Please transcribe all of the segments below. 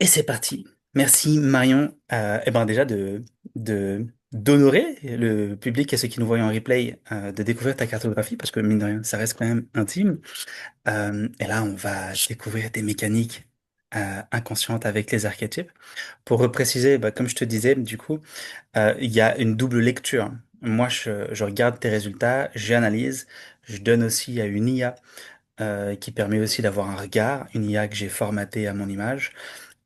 Et c'est parti. Merci Marion, déjà d'honorer le public et ceux qui nous voient en replay, de découvrir ta cartographie parce que mine de rien, ça reste quand même intime. Et là, on va découvrir des mécaniques inconscientes avec les archétypes. Pour repréciser, comme je te disais, du coup, il y a une double lecture. Moi, je regarde tes résultats, j'analyse, je donne aussi à une IA qui permet aussi d'avoir un regard, une IA que j'ai formatée à mon image.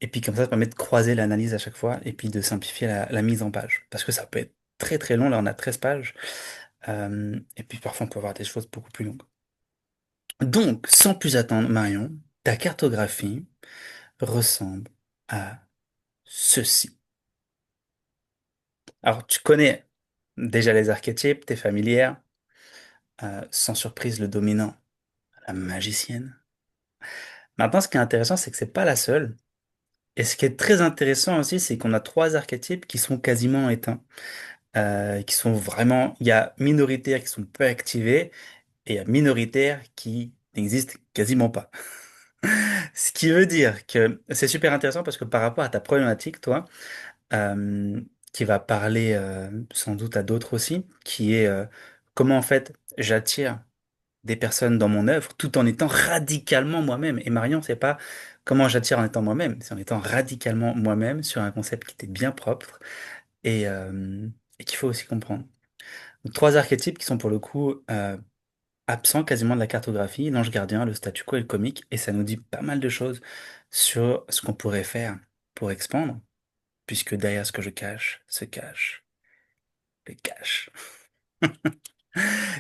Et puis comme ça permet de croiser l'analyse à chaque fois et puis de simplifier la mise en page. Parce que ça peut être très très long, là on a 13 pages. Et puis parfois on peut avoir des choses beaucoup plus longues. Donc, sans plus attendre, Marion, ta cartographie ressemble à ceci. Alors tu connais déjà les archétypes, t'es familière. Sans surprise, le dominant, la magicienne. Maintenant, ce qui est intéressant, c'est que c'est pas la seule. Et ce qui est très intéressant aussi, c'est qu'on a trois archétypes qui sont quasiment éteints. Qui sont vraiment, il y a minoritaires qui sont peu activés et il y a minoritaires qui n'existent quasiment pas. Ce qui veut dire que c'est super intéressant parce que par rapport à ta problématique, toi, euh, qui va parler sans doute à d'autres aussi, qui est comment en fait j'attire des personnes dans mon œuvre tout en étant radicalement moi-même. Et Marion, c'est pas comment j'attire en étant moi-même, c'est en étant radicalement moi-même sur un concept qui t'est bien propre et, euh, et qu'il faut aussi comprendre. Donc, trois archétypes qui sont pour le coup absents quasiment de la cartographie, l'ange gardien, le statu quo et le comique, et ça nous dit pas mal de choses sur ce qu'on pourrait faire pour expandre, puisque derrière ce que je cache se cache le cache.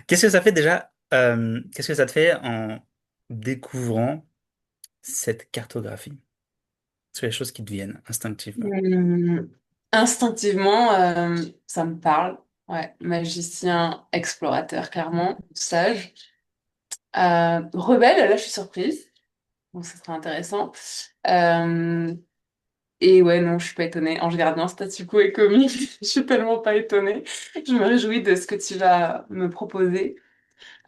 Qu'est-ce que ça fait déjà, qu'est-ce que ça te fait en découvrant cette cartographie? Sur les choses qui te viennent instinctivement. Hum, Instinctivement, ça me parle. Ouais, magicien, explorateur, clairement, sage. Rebelle, là, je suis surprise. Donc, ça sera intéressant. Euh, et ouais, non, je suis pas étonnée. Ange gardien, statu quo et comique. Je suis tellement pas étonnée. Je me réjouis de ce que tu vas me proposer.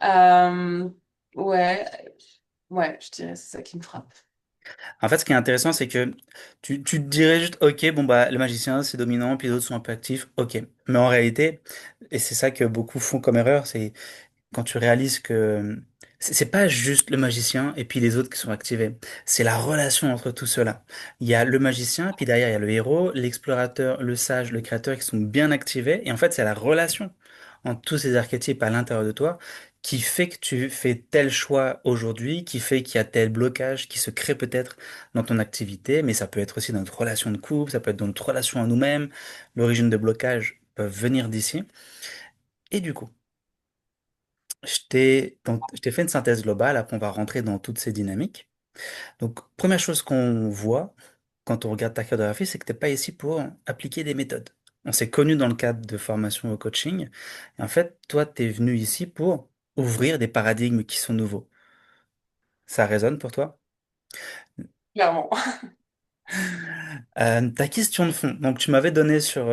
Euh, ouais, ouais, je dirais c'est ça qui me frappe. En fait, ce qui est intéressant, c'est que tu te dirais juste, ok, bon bah le magicien c'est dominant, puis les autres sont un peu actifs, ok. Mais en réalité, et c'est ça que beaucoup font comme erreur, c'est quand tu réalises que c'est pas juste le magicien et puis les autres qui sont activés, c'est la relation entre tout cela. Il y a le magicien, puis derrière il y a le héros, l'explorateur, le sage, le créateur qui sont bien activés, et en fait c'est la relation entre tous ces archétypes à l'intérieur de toi qui fait que tu fais tel choix aujourd'hui, qui fait qu'il y a tel blocage qui se crée peut-être dans ton activité, mais ça peut être aussi dans notre relation de couple, ça peut être dans notre relation à nous-mêmes, l'origine de blocage peut venir d'ici. Et du coup, je t'ai fait une synthèse globale, après on va rentrer dans toutes ces dynamiques. Donc, première chose qu'on voit quand on regarde ta cartographie, c'est que t'es pas ici pour appliquer des méthodes. On s'est connu dans le cadre de formation au coaching. Et en fait, toi, tu es venu ici pour ouvrir des paradigmes qui sont nouveaux. Ça résonne pour toi? Clairement. Ta question de fond. Donc, tu m'avais donné sur,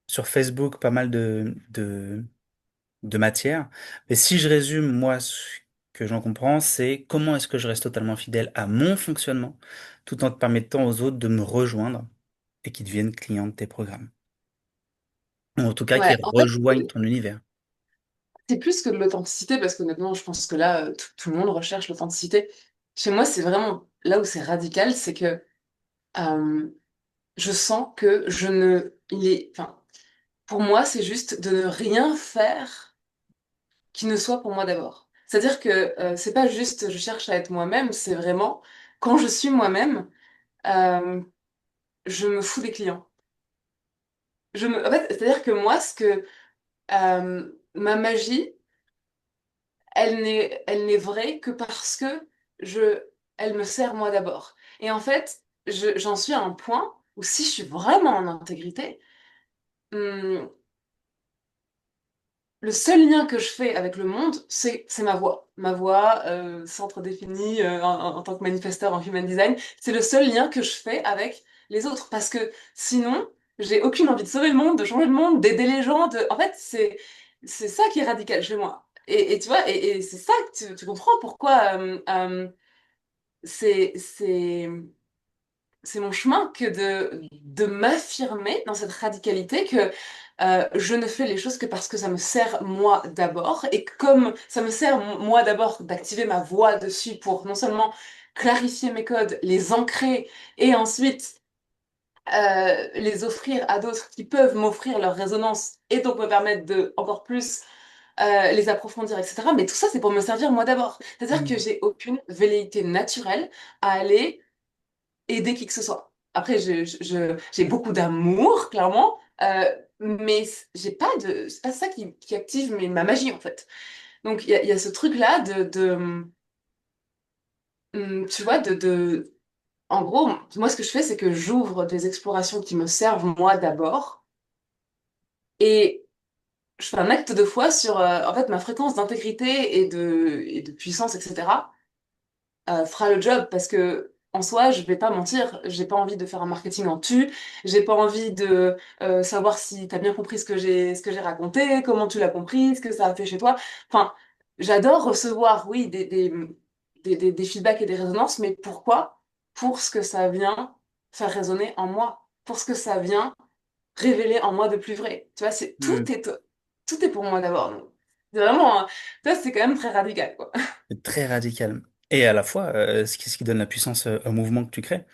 sur Facebook pas mal de matière. Mais si je résume, moi, ce que j'en comprends, c'est comment est-ce que je reste totalement fidèle à mon fonctionnement, tout en te permettant aux autres de me rejoindre et qui deviennent clients de tes programmes. Ou en tout cas, qui Ouais, en fait, rejoignent ton univers. c'est plus que de l'authenticité, parce qu'honnêtement, je pense que là, tout le monde recherche l'authenticité. Chez moi, c'est vraiment là où c'est radical, c'est que euh, je sens que je ne... Il est, enfin, pour moi, c'est juste de ne rien faire qui ne soit pour moi d'abord. C'est-à-dire que c'est pas juste je cherche à être moi-même, c'est vraiment quand je suis moi-même, euh, je me fous des clients. En fait, c'est-à-dire que moi, ma magie, elle n'est vraie que parce que je, elle me sert moi d'abord. Et en fait, j'en suis à un point où si je suis vraiment en intégrité, hum, le seul lien que je fais avec le monde, c'est ma voix. Ma voix, centre défini en tant que manifesteur en human design, c'est le seul lien que je fais avec les autres. Parce que sinon, j'ai aucune envie de sauver le monde, de changer le monde, d'aider les gens. En fait, c'est ça qui est radical chez moi. Et tu vois, et c'est ça que tu comprends pourquoi c'est c'est mon chemin que de m'affirmer dans cette radicalité que je ne fais les choses que parce que ça me sert moi d'abord. Et comme ça me sert moi d'abord d'activer ma voix dessus pour non seulement clarifier mes codes, les ancrer et ensuite les offrir à d'autres qui peuvent m'offrir leur résonance et donc me permettre de encore plus les approfondir, etc. Mais tout ça, c'est pour me servir moi d'abord. C'est-à-dire que Mm. j'ai aucune velléité naturelle à aller aider qui que ce soit. Après, j'ai beaucoup d'amour, clairement, mais j'ai pas de, c'est pas ça qui active ma magie, en fait. Donc, il y a ce truc-là tu vois, en gros, moi, ce que je fais, c'est que j'ouvre des explorations qui me servent moi d'abord, et je fais un acte de foi sur, en fait, ma fréquence d'intégrité et de puissance, etc. Fera le job parce que en soi, je vais pas mentir, j'ai pas envie de faire un marketing en tu, j'ai pas envie de savoir si t'as bien compris ce que j'ai raconté, comment tu l'as compris, ce que ça a fait chez toi. Enfin, j'adore recevoir, oui, des feedbacks et des résonances, mais pourquoi? Pour ce que ça vient faire résonner en moi, pour ce que ça vient révéler en moi de plus vrai. Tu vois, Mm. tout est pour moi d'abord. Donc, c'est vraiment, ça c'est quand même très radical, quoi. C'est très radical. Et à la fois, ce qui donne la puissance au mouvement que tu crées.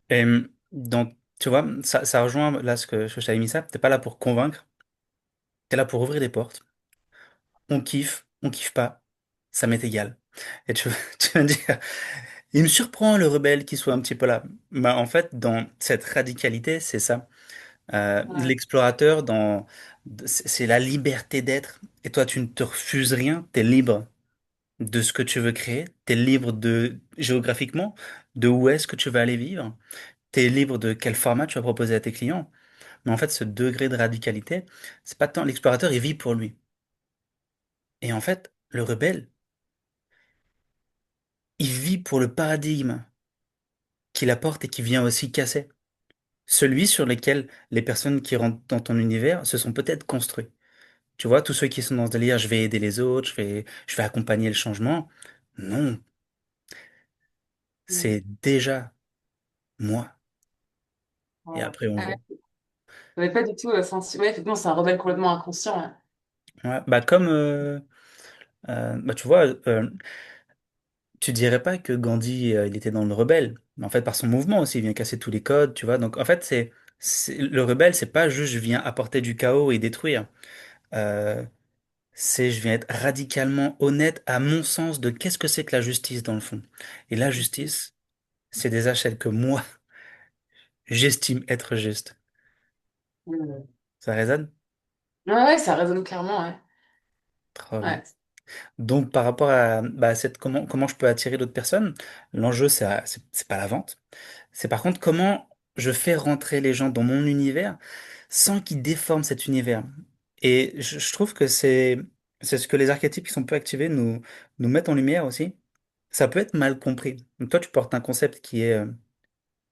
Et donc, tu vois, ça rejoint là ce que je t'avais mis ça. T'es pas là pour convaincre, t'es là pour ouvrir des portes. On kiffe pas, ça m'est égal. Et tu, tu vas me dire, il me surprend le rebelle qui soit un petit peu là. Bah, en fait, dans cette radicalité, c'est ça. Ouais. L'explorateur, c'est la liberté d'être. Et toi, tu ne te refuses rien, t'es libre de ce que tu veux créer, t'es libre de, géographiquement, de où est-ce que tu vas aller vivre, t'es libre de quel format tu vas proposer à tes clients. Mais en fait, ce degré de radicalité, c'est pas tant l'explorateur, il vit pour lui. Et en fait, le rebelle, il vit pour le paradigme qu'il apporte et qui vient aussi casser. Celui sur lequel les personnes qui rentrent dans ton univers se sont peut-être construits. Tu vois, tous ceux qui sont dans ce délire, je vais aider les autres, je vais accompagner le changement. Non, Mm. c'est déjà moi. Et Ouais. après, on Ah ouais. voit. J'avais pas du tout senti. Ouais, effectivement, c'est un rebelle complètement inconscient. Ouais. Ouais, bah comme, bah tu vois, tu dirais pas que Gandhi, il était dans le rebelle. Mais en fait, par son mouvement aussi, il vient casser tous les codes, tu vois. Donc, en fait, le rebelle, c'est pas juste je viens apporter du chaos et détruire. Euh, c'est je viens être radicalement honnête à mon sens de qu'est-ce que c'est que la justice dans le fond. Et la justice, c'est des achats que moi, j'estime être juste. Mm. Ça résonne? Ouais, ouais, ça résonne clairement, ouais. Trop bien. Ouais. Donc, par rapport à bah, comment je peux attirer d'autres personnes, l'enjeu, c'est pas la vente. C'est par contre comment je fais rentrer les gens dans mon univers sans qu'ils déforment cet univers. Et je trouve que c'est ce que les archétypes qui sont peu activés nous mettent en lumière aussi. Ça peut être mal compris. Donc toi, tu portes un concept qui est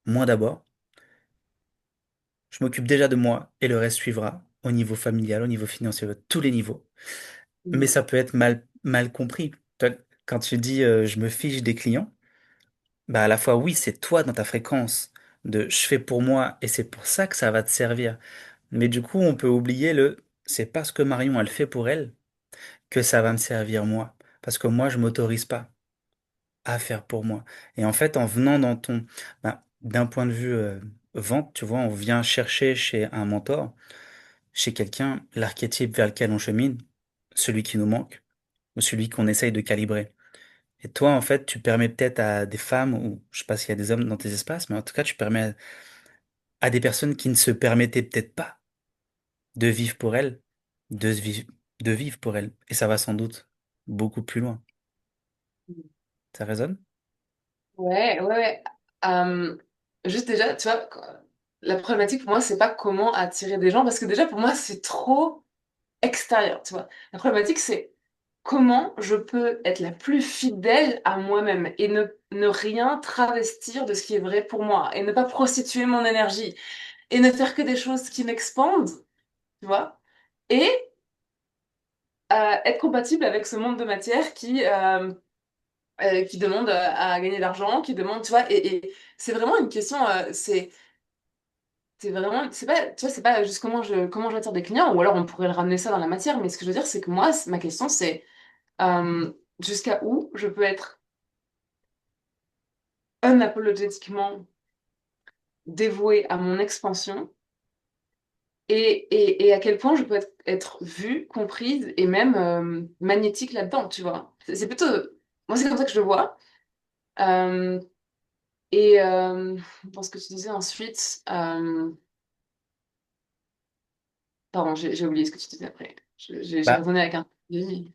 moi d'abord. Je m'occupe déjà de moi et le reste suivra au niveau familial, au niveau financier, à tous les niveaux. Mais Mm. ça peut être mal compris. Toi, quand tu dis je me fiche des clients, bah à la fois oui, c'est toi dans ta fréquence de je fais pour moi et c'est pour ça que ça va te servir. Mais du coup, on peut oublier c'est parce que Marion elle fait pour elle que ça va me servir moi. Parce que moi, je m'autorise pas à faire pour moi. Et en fait, en venant d'un point de vue vente, tu vois, on vient chercher chez un mentor, chez quelqu'un, l'archétype vers lequel on chemine, celui qui nous manque, ou celui qu'on essaye de calibrer. Et toi, en fait, tu permets peut-être à des femmes, ou je sais pas s'il y a des hommes dans tes espaces, mais en tout cas, tu permets à des personnes qui ne se permettaient peut-être pas de vivre pour elles, de vivre pour elles. Et ça va sans doute beaucoup plus loin. Ça résonne? Ouais, ouais, ouais. Euh, Juste déjà, tu vois, la problématique pour moi, c'est pas comment attirer des gens, parce que déjà, pour moi, c'est trop extérieur, tu vois. La problématique, c'est comment je peux être la plus fidèle à moi-même et ne rien travestir de ce qui est vrai pour moi, et ne pas prostituer mon énergie, et ne faire que des choses qui m'expandent, tu vois. Et être compatible avec ce monde de matière qui demandent à gagner de l'argent, qui demandent, tu vois, et c'est vraiment une question, c'est vraiment, c'est pas, tu vois, c'est pas juste comment j'attire des clients, ou alors on pourrait le ramener ça dans la matière, mais ce que je veux dire, c'est que moi, ma question, c'est jusqu'à où je peux être unapologétiquement dévouée à mon expansion et à quel point je peux être vue, comprise et même magnétique là-dedans, tu vois. C'est plutôt, moi, c'est comme ça que je le vois. Euh, dans ce que tu disais ensuite, pardon, j'ai oublié ce que tu disais après. J'ai Bah, raisonné avec un. Oui.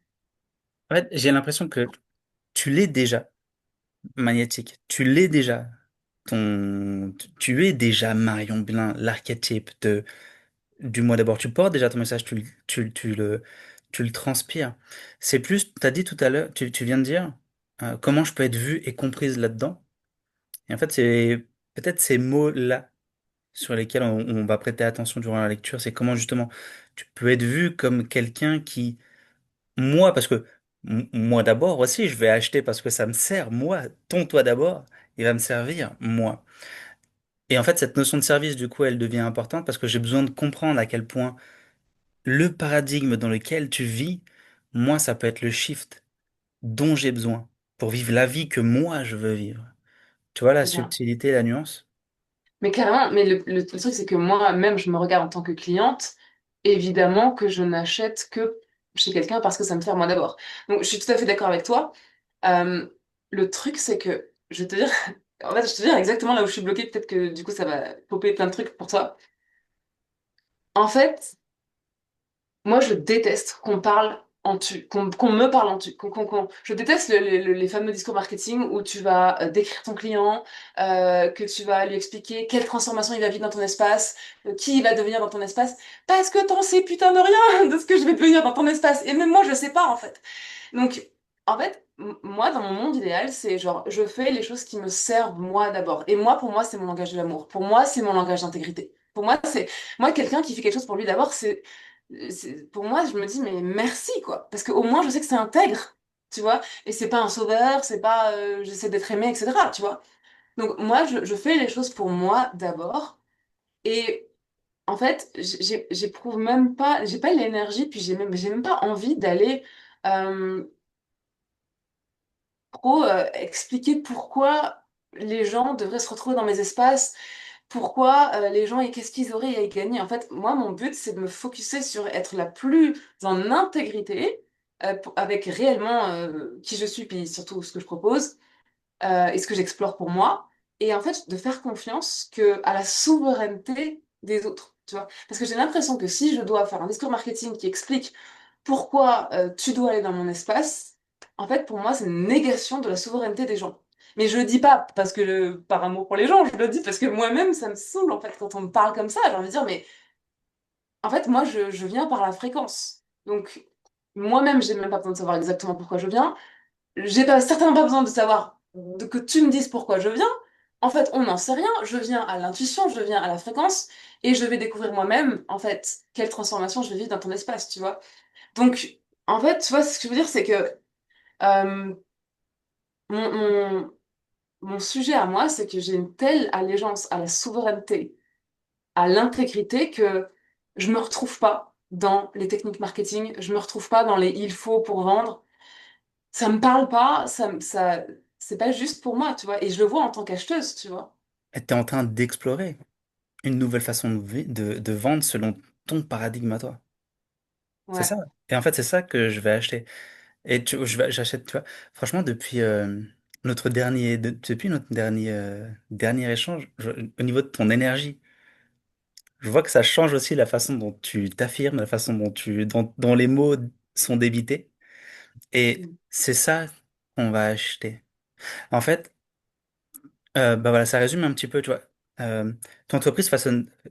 en fait, j'ai l'impression que tu l'es déjà magnétique. Tu l'es déjà. Tu es déjà Marion Blin, l'archétype du mois d'abord. Tu portes déjà ton message, tu le transpires. C'est plus, tu as dit tout à l'heure, tu viens de dire comment je peux être vue et comprise là-dedans. Et en fait, c'est peut-être ces mots-là sur lesquels on va prêter attention durant la lecture. C'est comment justement tu peux être vu comme quelqu'un qui, moi, parce que moi d'abord aussi, je vais acheter parce que ça me sert, moi, ton toi d'abord, il va me servir, moi. Et en fait, cette notion de service, du coup, elle devient importante parce que j'ai besoin de comprendre à quel point le paradigme dans lequel tu vis, moi, ça peut être le shift dont j'ai besoin pour vivre la vie que moi, je veux vivre. Tu vois la C'est ça. subtilité, la nuance? Mais carrément, mais le truc, c'est que moi-même, je me regarde en tant que cliente, évidemment que je n'achète que chez quelqu'un parce que ça me sert moi d'abord. Donc, je suis tout à fait d'accord avec toi. Euh, le truc, c'est que, je vais te dire, en fait, je te dire exactement là où je suis bloquée, peut-être que du coup, ça va popper plein de trucs pour toi. En fait, moi, je déteste qu'on parle en tu, qu'on me parle en tu. Je déteste les fameux discours marketing où tu vas décrire ton client, que tu vas lui expliquer quelle transformation il va vivre dans ton espace, qui il va devenir dans ton espace, parce que t'en sais putain de rien de ce que je vais devenir dans ton espace. Et même moi, je sais pas, en fait. Donc, en fait, moi, dans mon monde idéal, c'est genre, je fais les choses qui me servent moi d'abord. Et moi, pour moi, c'est mon langage de l'amour. Pour moi, c'est mon langage d'intégrité. Pour moi, moi, quelqu'un qui fait quelque chose pour lui d'abord, pour moi, je me dis, mais merci, quoi. Parce qu'au moins, je sais que c'est intègre, tu vois. Et c'est pas un sauveur, c'est pas j'essaie d'être aimé, etc., tu vois. Donc, moi, je fais les choses pour moi d'abord. Et en fait, j'éprouve même pas, j'ai pas l'énergie, puis j'ai même pas envie d'aller euh, trop expliquer pourquoi les gens devraient se retrouver dans mes espaces, pourquoi les gens et qu'est-ce qu'ils auraient à y gagner. En fait, moi, mon but, c'est de me focuser sur être la plus en intégrité avec réellement qui je suis, puis surtout ce que je propose et ce que j'explore pour moi. Et en fait, de faire confiance à la souveraineté des autres. Tu vois? Parce que j'ai l'impression que si je dois faire un discours marketing qui explique pourquoi tu dois aller dans mon espace, en fait, pour moi, c'est une négation de la souveraineté des gens. Mais je le dis pas parce que par amour pour les gens, je le dis parce que moi-même, ça me saoule, en fait, quand on me parle comme ça. J'ai envie de dire, mais en fait, moi, je viens par la fréquence. Donc, moi-même, j'ai même pas besoin de savoir exactement pourquoi je viens. J'ai pas, certainement pas besoin de savoir que tu me dises pourquoi je viens. En fait, on n'en sait rien. Je viens à l'intuition, je viens à la fréquence et je vais découvrir moi-même, en fait, quelle transformation je vais vivre dans ton espace, tu vois. Donc, en fait, tu vois, ce que je veux dire, c'est que euh, mon, mon, mon sujet à moi, c'est que j'ai une telle allégeance à la souveraineté, à l'intégrité, que je me retrouve pas dans les techniques marketing, je me retrouve pas dans les il faut pour vendre. Ça me parle pas, c'est pas juste pour moi, tu vois. Et je le vois en tant qu'acheteuse, tu vois. Tu es en train d'explorer une nouvelle façon de vendre selon ton paradigme à toi. C'est Ouais. ça. Et en fait, c'est ça que je vais acheter. Et j'achète, tu vois, franchement, depuis notre dernier échange, au niveau de ton énergie, je vois que ça change aussi la façon dont tu t'affirmes, la façon dont les mots sont débités. Et Mm. c'est ça qu'on va acheter. En fait, bah voilà, ça résume un petit peu, tu vois. Euh, Ton entreprise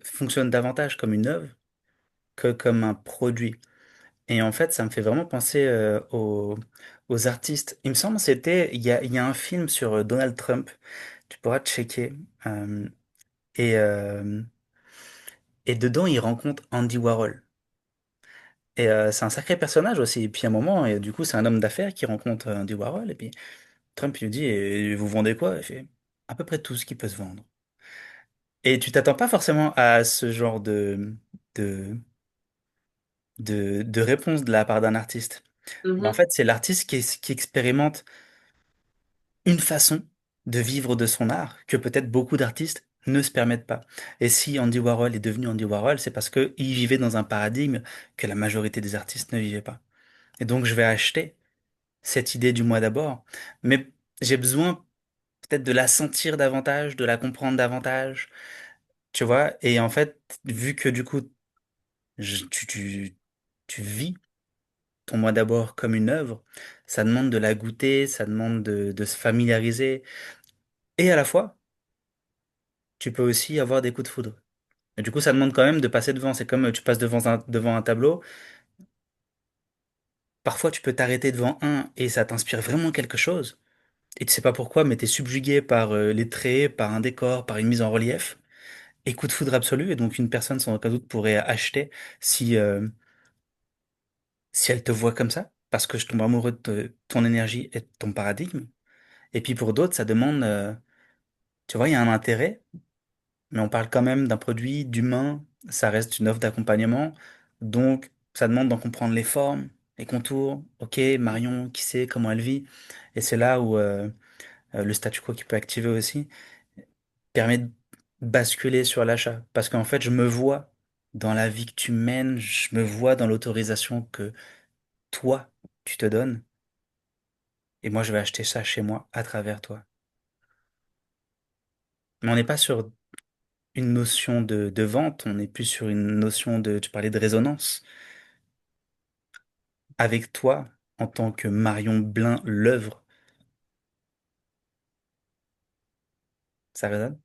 fonctionne davantage comme une œuvre que comme un produit. Et en fait, ça me fait vraiment penser aux artistes. Il me semble que il y a un film sur Donald Trump, tu pourras checker. euh, et, euh, et dedans, il rencontre Andy Warhol. Et c'est un sacré personnage aussi. Et puis à un moment, et du coup, c'est un homme d'affaires qui rencontre Andy Warhol. Trump, il lui dit, et vous vendez quoi? Il fait à peu près tout ce qui peut se vendre. Et tu t'attends pas forcément à ce genre de, de réponse de la part d'un artiste. Mais en Mhm. fait, c'est l'artiste qui expérimente une façon de vivre de son art que peut-être beaucoup d'artistes ne se permettent pas. Et si Andy Warhol est devenu Andy Warhol, c'est parce qu'il vivait dans un paradigme que la majorité des artistes ne vivaient pas. Et donc, je vais acheter cette idée du moi d'abord, mais j'ai besoin peut-être de la sentir davantage, de la comprendre davantage, tu vois. Et en fait, vu que du coup, tu vis ton moi d'abord comme une œuvre, ça demande de la goûter, ça demande de se familiariser. Et à la fois, tu peux aussi avoir des coups de foudre. Et du coup, ça demande quand même de passer devant. C'est comme tu passes devant un tableau. Parfois, tu peux t'arrêter devant un et ça t'inspire vraiment quelque chose. Et tu sais pas pourquoi, mais t'es subjugué par les traits, par un décor, par une mise en relief. Et coup de foudre absolu. Et donc, une personne sans aucun doute pourrait acheter si, si elle te voit comme ça. Parce que je tombe amoureux de ton énergie et de ton paradigme. Et puis pour d'autres, ça demande, tu vois, il y a un intérêt. Mais on parle quand même d'un produit, d'humain, ça reste une offre d'accompagnement, donc ça demande d'en comprendre les formes, les contours. Ok, Marion, qui sait comment elle vit? Et c'est là où le statu quo qui peut activer aussi permet de basculer sur l'achat. Parce qu'en fait, je me vois dans la vie que tu mènes, je me vois dans l'autorisation que toi, tu te donnes, et moi, je vais acheter ça chez moi à travers toi. Mais on n'est pas sur une notion de vente, on est plus sur une notion de, tu parlais de résonance. Avec toi, en tant que Marion Blin, l'œuvre, ça résonne?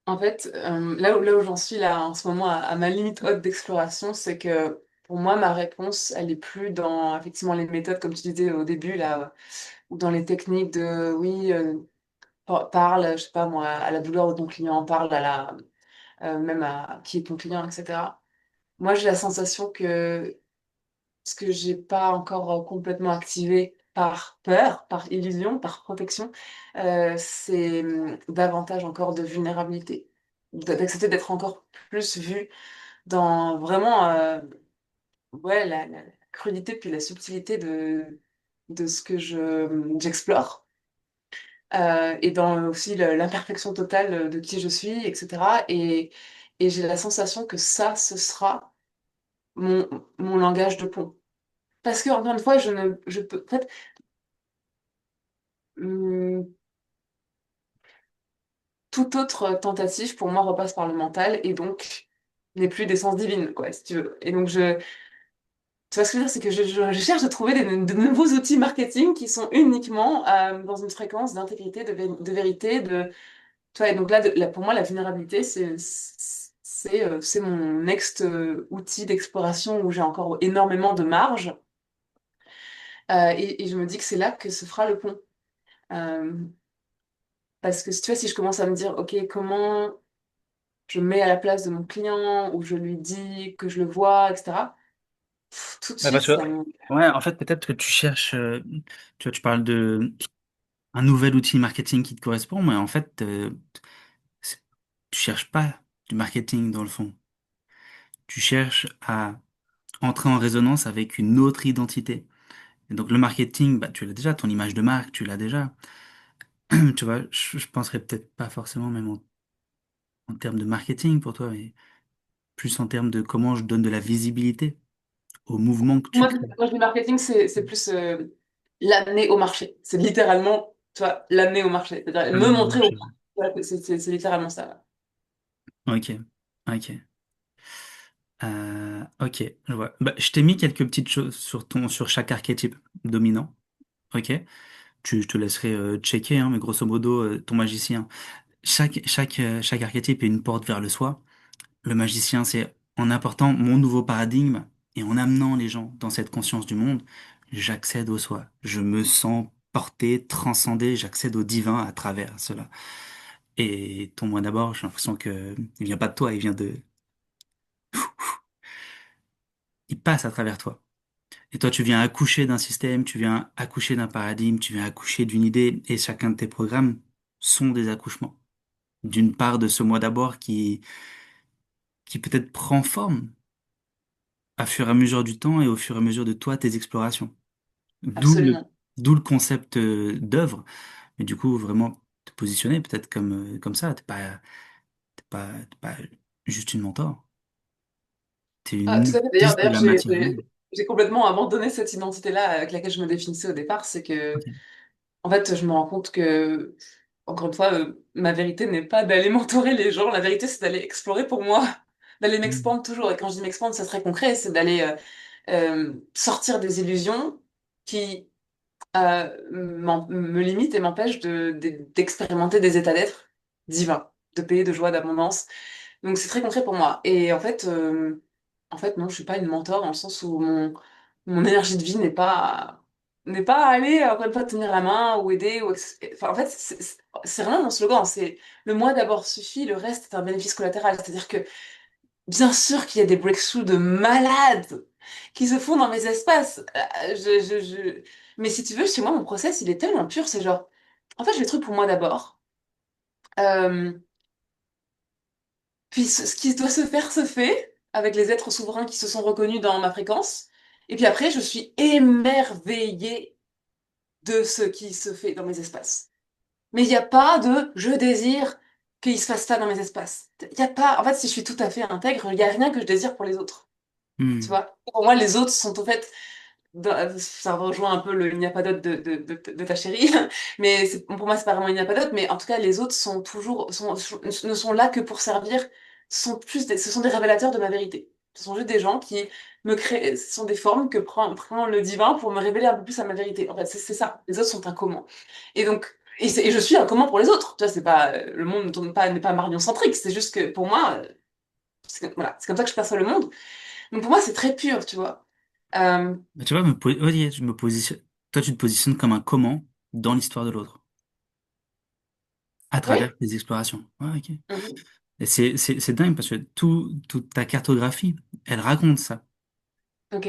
En fait, là où j'en suis là en ce moment à ma limite haute d'exploration, c'est que pour moi, ma réponse, elle est plus dans effectivement les méthodes, comme tu disais au début, là, ou dans les techniques de oui, parle, je sais pas moi, à la douleur de ton client, parle à même à qui est ton client, etc. Moi, j'ai la sensation que ce que j'ai pas encore complètement activé par peur, par illusion, par protection, c'est davantage encore de vulnérabilité, d'accepter d'être encore plus vu dans vraiment ouais, la crudité puis la subtilité de ce que j'explore. Et dans aussi l'imperfection totale de qui je suis, etc. Et j'ai la sensation que ça, ce sera mon, mon langage de pont. Parce que, encore une fois, je peux, en fait, hum, toute autre tentative, pour moi, repasse par le mental et donc n'est plus d'essence divine, quoi, si tu veux. Et donc, tu vois ce que je veux dire, c'est que je cherche à trouver de nouveaux outils marketing qui sont uniquement dans une fréquence d'intégrité, de vérité, tu vois, et donc là, pour moi, la vulnérabilité, c'est mon next outil d'exploration où j'ai encore énormément de marge. Et je me dis que c'est là que se fera le pont. Euh, Parce que tu vois, si je commence à me dire, OK, comment je me mets à la place de mon client, ou je lui dis que je le vois, etc., tout de Ouais, suite, parce que, ça me... ouais, en fait, peut-être que tu cherches, tu vois, tu parles de un nouvel outil marketing qui te correspond, mais en fait, c'est- tu cherches pas du marketing dans le fond. Tu cherches à entrer en résonance avec une autre identité. Et donc, le marketing, bah, tu l'as déjà, ton image de marque, tu l'as déjà. Tu vois, je penserais peut-être pas forcément même en termes de marketing pour toi, mais plus en termes de comment je donne de la visibilité au mouvement que tu Moi, crées. quand je dis marketing, c'est plus l'amener au marché. C'est littéralement, tu vois, l'amener au marché. C'est-à-dire me Amener au montrer au marché. marché. Voilà, c'est littéralement ça. Ok, ok. Ok, je vois. Bah, je t'ai mis quelques petites choses sur chaque archétype dominant. Ok, je te laisserai checker, hein, mais grosso modo, ton magicien. Chaque archétype est une porte vers le soi. Le magicien, c'est en apportant mon nouveau paradigme et en amenant les gens dans cette conscience du monde, j'accède au soi. Je me sens porté, transcendé, j'accède au divin à travers cela. Et ton moi d'abord, j'ai l'impression que il vient pas de toi, il passe à travers toi. Et toi, tu viens accoucher d'un système, tu viens accoucher d'un paradigme, tu viens accoucher d'une idée, et chacun de tes programmes sont des accouchements. D'une part de ce moi d'abord qui peut-être prend forme à fur et à mesure du temps et au fur et à mesure de toi, tes explorations. D'où le, Absolument. d'où le concept d'œuvre. Mais du coup, vraiment te positionner peut-être comme ça. T'es pas juste une mentor. T'es Ah, tout une à fait. piste de D'ailleurs, la matière humaine. j'ai complètement abandonné cette identité-là avec laquelle je me définissais au départ. C'est que, Ok. en fait, je me rends compte que, encore une fois, ma vérité n'est pas d'aller mentorer les gens. La vérité, c'est d'aller explorer pour moi, d'aller Mm. m'expandre toujours. Et quand je dis m'expandre, c'est très concret. C'est d'aller sortir des illusions qui me limitent et m'empêchent d'expérimenter des états d'être divins, de paix, de joie, d'abondance. Donc c'est très concret pour moi. Et en fait non, je suis pas une mentor dans le sens où mon énergie de vie n'est pas à aller encore une fois tenir la main ou aider enfin en fait c'est vraiment mon slogan, c'est le moi d'abord suffit, le reste est un bénéfice collatéral. C'est-à-dire que bien sûr qu'il y a des breakthroughs de malades qui se font dans mes espaces. Mais si tu veux, chez moi, mon process, il est tellement pur, c'est genre, en fait, je fais le truc pour moi d'abord. Euh, Puis ce qui doit se faire se fait avec les êtres souverains qui se sont reconnus dans ma fréquence. Et puis après, je suis émerveillée de ce qui se fait dans mes espaces. Mais il n'y a pas de je désire qu'il se fasse ça dans mes espaces. Il y a pas. En fait, si je suis tout à fait intègre, il n'y a rien que je désire pour les autres. Tu Mm. vois? Pour moi, les autres sont au fait ça rejoint un peu le il n'y a pas d'autre de ta chérie, mais pour moi, c'est pas vraiment il n'y a pas d'autre, mais en tout cas, les autres sont toujours, ne sont là que pour servir, ce sont des révélateurs de ma vérité. Ce sont juste des gens qui me créent, ce sont des formes que prend le divin pour me révéler un peu plus à ma vérité. En fait, c'est ça. Les autres sont un comment. Et donc, et je suis un comment pour les autres. Tu vois, c'est pas, le monde ne tourne pas, n'est pas marioncentrique, c'est juste que pour moi, voilà, c'est comme ça que je perçois le monde. Donc pour moi, c'est très pur, tu vois. Euh, Bah, tu vois, ok, je me positionne. Toi, tu te positionnes comme un comment dans l'histoire de l'autre, à travers oui. tes explorations. Ouais, ok. Mhm. Et c'est dingue parce que toute ta cartographie, elle raconte ça. Ok.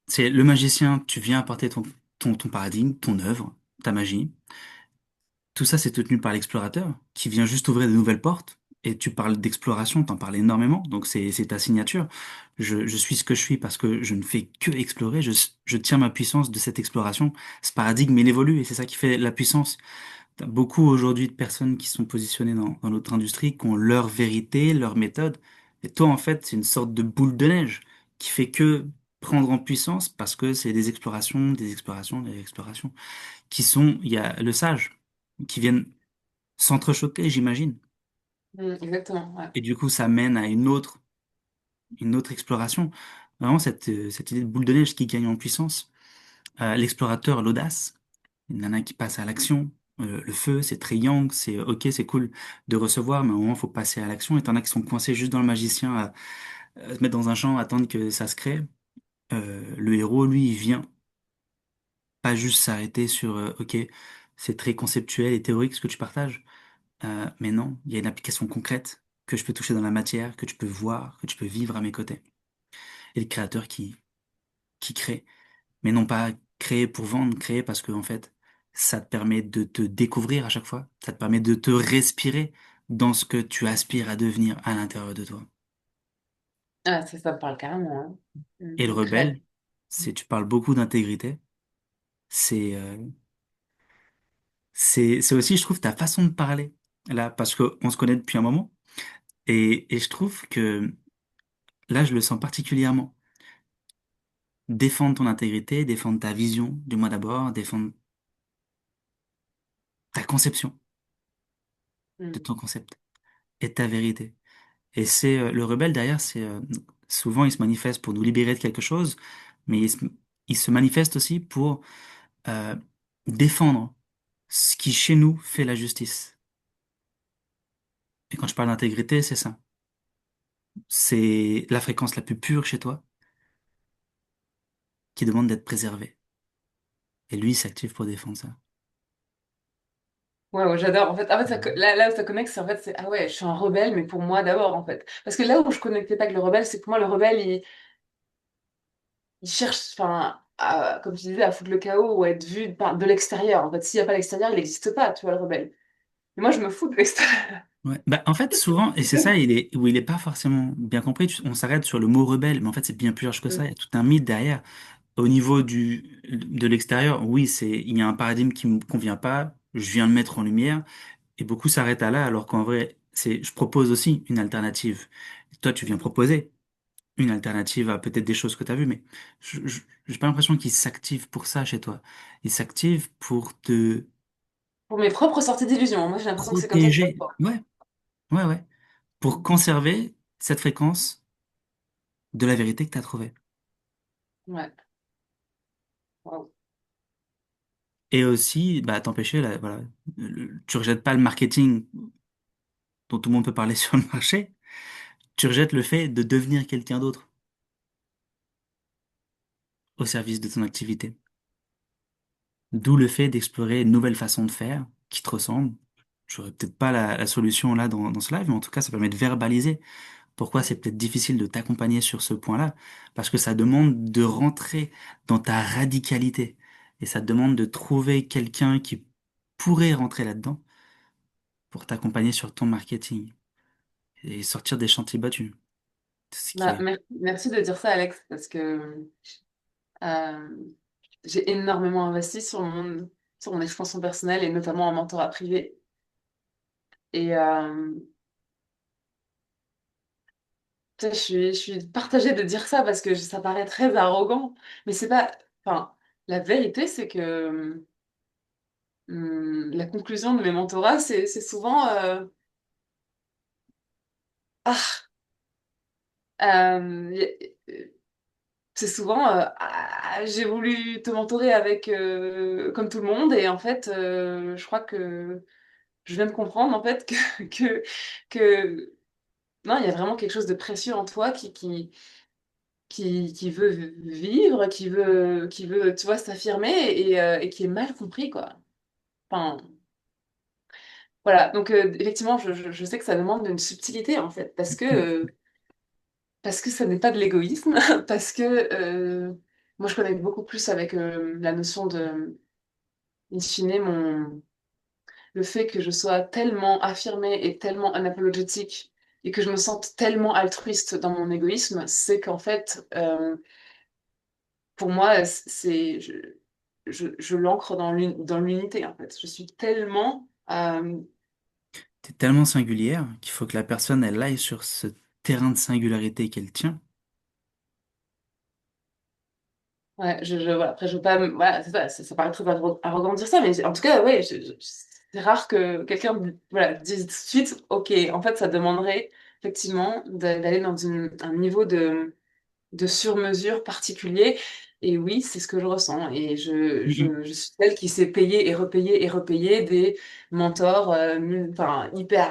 C'est le magicien, tu viens apporter ton paradigme, ton œuvre, ta magie. Tout ça, c'est tenu par l'explorateur qui vient juste ouvrir de nouvelles portes. Et tu parles d'exploration, t'en parles énormément, donc c'est ta signature. Je suis ce que je suis parce que je ne fais que explorer, je tiens ma puissance de cette exploration. Ce paradigme, il évolue et c'est ça qui fait la puissance. T'as beaucoup aujourd'hui de personnes qui sont positionnées dans notre industrie, qui ont leur vérité, leur méthode. Et toi, en fait, c'est une sorte de boule de neige qui fait que prendre en puissance parce que c'est des explorations, des explorations, des explorations il y a le sage qui viennent s'entrechoquer, j'imagine. Exactement, ouais. Et du coup, ça mène à une autre exploration. Vraiment, cette idée de boule de neige qui gagne en puissance. L'explorateur, l'audace, une nana qui passe à l'action. Le feu, c'est très yang, c'est ok, c'est cool de recevoir, mais au moment, il faut passer à l'action. Et t'en as qui sont coincés juste dans le magicien, à se mettre dans un champ, attendre que ça se crée. Le héros, lui, il vient pas juste s'arrêter sur ok, c'est très conceptuel et théorique ce que tu partages. Mais non, il y a une application concrète que je peux toucher dans la matière, que tu peux voir, que tu peux vivre à mes côtés. Et le créateur qui crée, mais non pas créer pour vendre, créer parce que en fait, ça te permet de te découvrir à chaque fois, ça te permet de te respirer dans ce que tu aspires à devenir à l'intérieur de toi. Ah, ça me parle carrément, hein. Et le Créatif. rebelle, tu parles beaucoup d'intégrité, c'est c'est aussi, je trouve, ta façon de parler là, parce qu'on se connaît depuis un moment, et je trouve que là, je le sens particulièrement. Défendre ton intégrité, défendre ta vision du moi d'abord, défendre ta conception de Mm. ton concept et ta vérité. Et c'est le rebelle derrière, c'est souvent il se manifeste pour nous libérer de quelque chose, mais il se manifeste aussi pour euh, défendre ce qui chez nous fait la justice. Et quand je parle d'intégrité, c'est ça. C'est la fréquence la plus pure chez toi qui demande d'être préservée. Et lui, il s'active pour défendre ça. Ouais, ouais, j'adore. En fait là où ça connecte, c'est ah ouais, je suis un rebelle, mais pour moi d'abord, en fait. Parce que là où je connectais pas avec le rebelle, c'est que pour moi, le rebelle, il cherche, enfin, comme tu disais, à foutre le chaos ou à être vu de l'extérieur. En fait, s'il n'y a pas l'extérieur, il n'existe pas, tu vois, le rebelle. Et moi, je me fous de l'extérieur. Ouais. Bah, en fait, souvent, et c'est ça, où il est pas forcément bien compris, on s'arrête sur le mot rebelle, mais en fait, c'est bien plus large que ça. Il y a tout un mythe derrière. Au niveau de l'extérieur, oui, il y a un paradigme qui me convient pas, je viens le mettre en lumière, et beaucoup s'arrêtent à là, alors qu'en vrai, je propose aussi une alternative. Toi, tu viens proposer une alternative à peut-être des choses que tu as vues, mais j'ai pas l'impression qu'il s'active pour ça chez toi. Il s'active pour te Pour mes propres sorties d'illusion. Moi, j'ai l'impression que c'est comme ça que ça se protéger. passe. Ouais, ouais, ouais. Pour conserver cette fréquence de la vérité que tu as trouvée. Ouais. Waouh. Et aussi, bah, t'empêcher, là, voilà, tu rejettes pas le marketing dont tout le monde peut parler sur le marché, tu rejettes le fait de devenir quelqu'un d'autre au service de ton activité. D'où le fait d'explorer une nouvelle façon de faire qui te ressemble. J'aurais peut-être pas la solution là dans ce live, mais en tout cas, ça permet de verbaliser pourquoi c'est peut-être difficile de t'accompagner sur ce point-là, parce que ça demande de rentrer dans ta radicalité et ça te demande de trouver quelqu'un qui pourrait rentrer là-dedans pour t'accompagner sur ton marketing et sortir des chantiers battus. Ce qui Bah, est... merci de dire ça, Alex, parce que euh, j'ai énormément investi sur mon expansion personnelle et notamment en mentorat privé. Et tu sais, je suis partagée de dire ça parce que ça paraît très arrogant, mais c'est pas. Enfin, la vérité, c'est que la conclusion de mes mentorats, c'est souvent ah, euh, y- c'est souvent ah, j'ai voulu te mentorer avec comme tout le monde et en fait, je crois que je viens de comprendre en fait que non, il y a vraiment quelque chose de précieux en toi qui veut vivre, qui veut, tu vois, s'affirmer et qui est mal compris, quoi. Enfin, voilà. Donc, effectivement, je sais que ça demande une subtilité, en fait, parce que ça n'est pas de l'égoïsme, parce que moi, je connecte beaucoup plus avec la notion de, in fine, le fait que je sois tellement affirmée et tellement unapologétique et que je me sente tellement altruiste dans mon égoïsme, c'est qu'en fait, pour moi, je l'ancre dans l'unité, en fait. Je suis tellement... T'es tellement singulière qu'il faut que la personne, elle aille sur ce terrain de singularité qu'elle tient. ouais, voilà, après, je veux pas... Voilà, c'est ça, ça paraît très arrogant de dire ça, mais en tout cas, ouais, c'est rare que quelqu'un voilà, dise tout de suite, OK, en fait, ça demanderait effectivement d'aller dans un niveau de sur-mesure particulier. Et oui, c'est ce que je ressens. Et Mhm. je suis celle qui s'est payée et repayée et repayée des mentors enfin, hyper,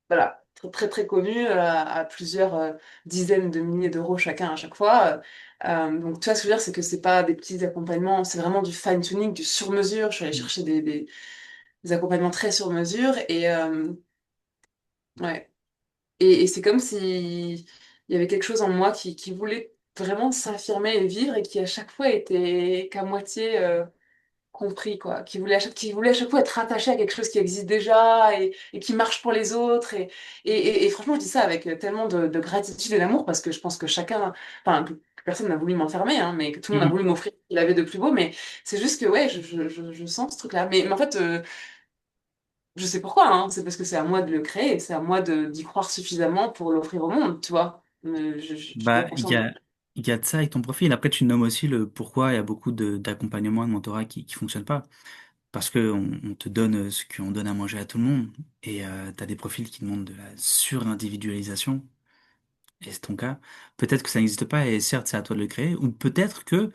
voilà, très, très, très connus à plusieurs dizaines de milliers d'euros chacun à chaque fois. Donc, tu vois, ce que je veux dire, c'est que c'est pas des petits accompagnements, c'est vraiment du fine-tuning, du sur-mesure. Je suis allée chercher des accompagnements très sur-mesure. Et, ouais. Et c'est comme si il y avait quelque chose en moi qui voulait vraiment s'affirmer et vivre et qui à chaque fois était qu'à moitié compris, quoi. Qui voulait à chaque fois être attaché à quelque chose qui existe déjà et qui marche pour les autres. Et franchement, je dis ça avec tellement de gratitude et d'amour parce que je pense que chacun, enfin, que personne n'a voulu m'enfermer, hein, mais que tout le monde a Mhm. voulu m'offrir ce qu'il avait de plus beau. Mais c'est juste que, ouais, je sens ce truc-là. Mais en fait, je sais pourquoi, hein. C'est parce que c'est à moi de le créer, c'est à moi d'y croire suffisamment pour l'offrir au monde, tu vois. Je suis bien Bah, consciente de... il y a de ça avec ton profil. Après, tu nommes aussi le pourquoi il y a beaucoup d'accompagnements et de mentorat qui fonctionnent pas. Parce que on te donne ce qu'on donne à manger à tout le monde. Et tu as des profils qui demandent de la surindividualisation. Et c'est ton cas. Peut-être que ça n'existe pas et certes, c'est à toi de le créer. Ou peut-être que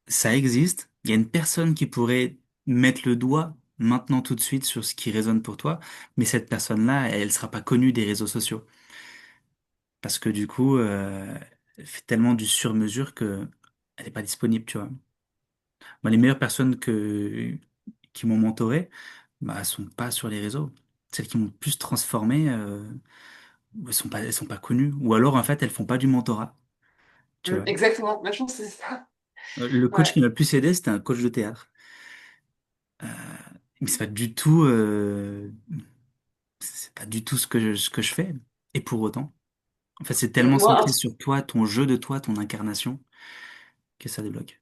ça existe. Il y a une personne qui pourrait mettre le doigt maintenant tout de suite sur ce qui résonne pour toi. Mais cette personne-là, elle sera pas connue des réseaux sociaux. Parce que du coup, elle fait tellement du sur-mesure que elle n'est pas disponible, tu vois. Moi, les meilleures personnes qui m'ont mentoré, bah, elles sont pas sur les réseaux. Celles qui m'ont le plus transformé, elles sont pas connues. Ou alors, en fait, elles font pas du mentorat, tu vois. Exactement, ma chance, c'est ça. Le coach Ouais. qui m'a le plus aidé, c'était un coach de théâtre. Euh, mais c'est pas du tout ce que je fais. Et pour autant, en fait, c'est tellement Moi, centré sur toi, ton jeu de toi, ton incarnation, que ça débloque.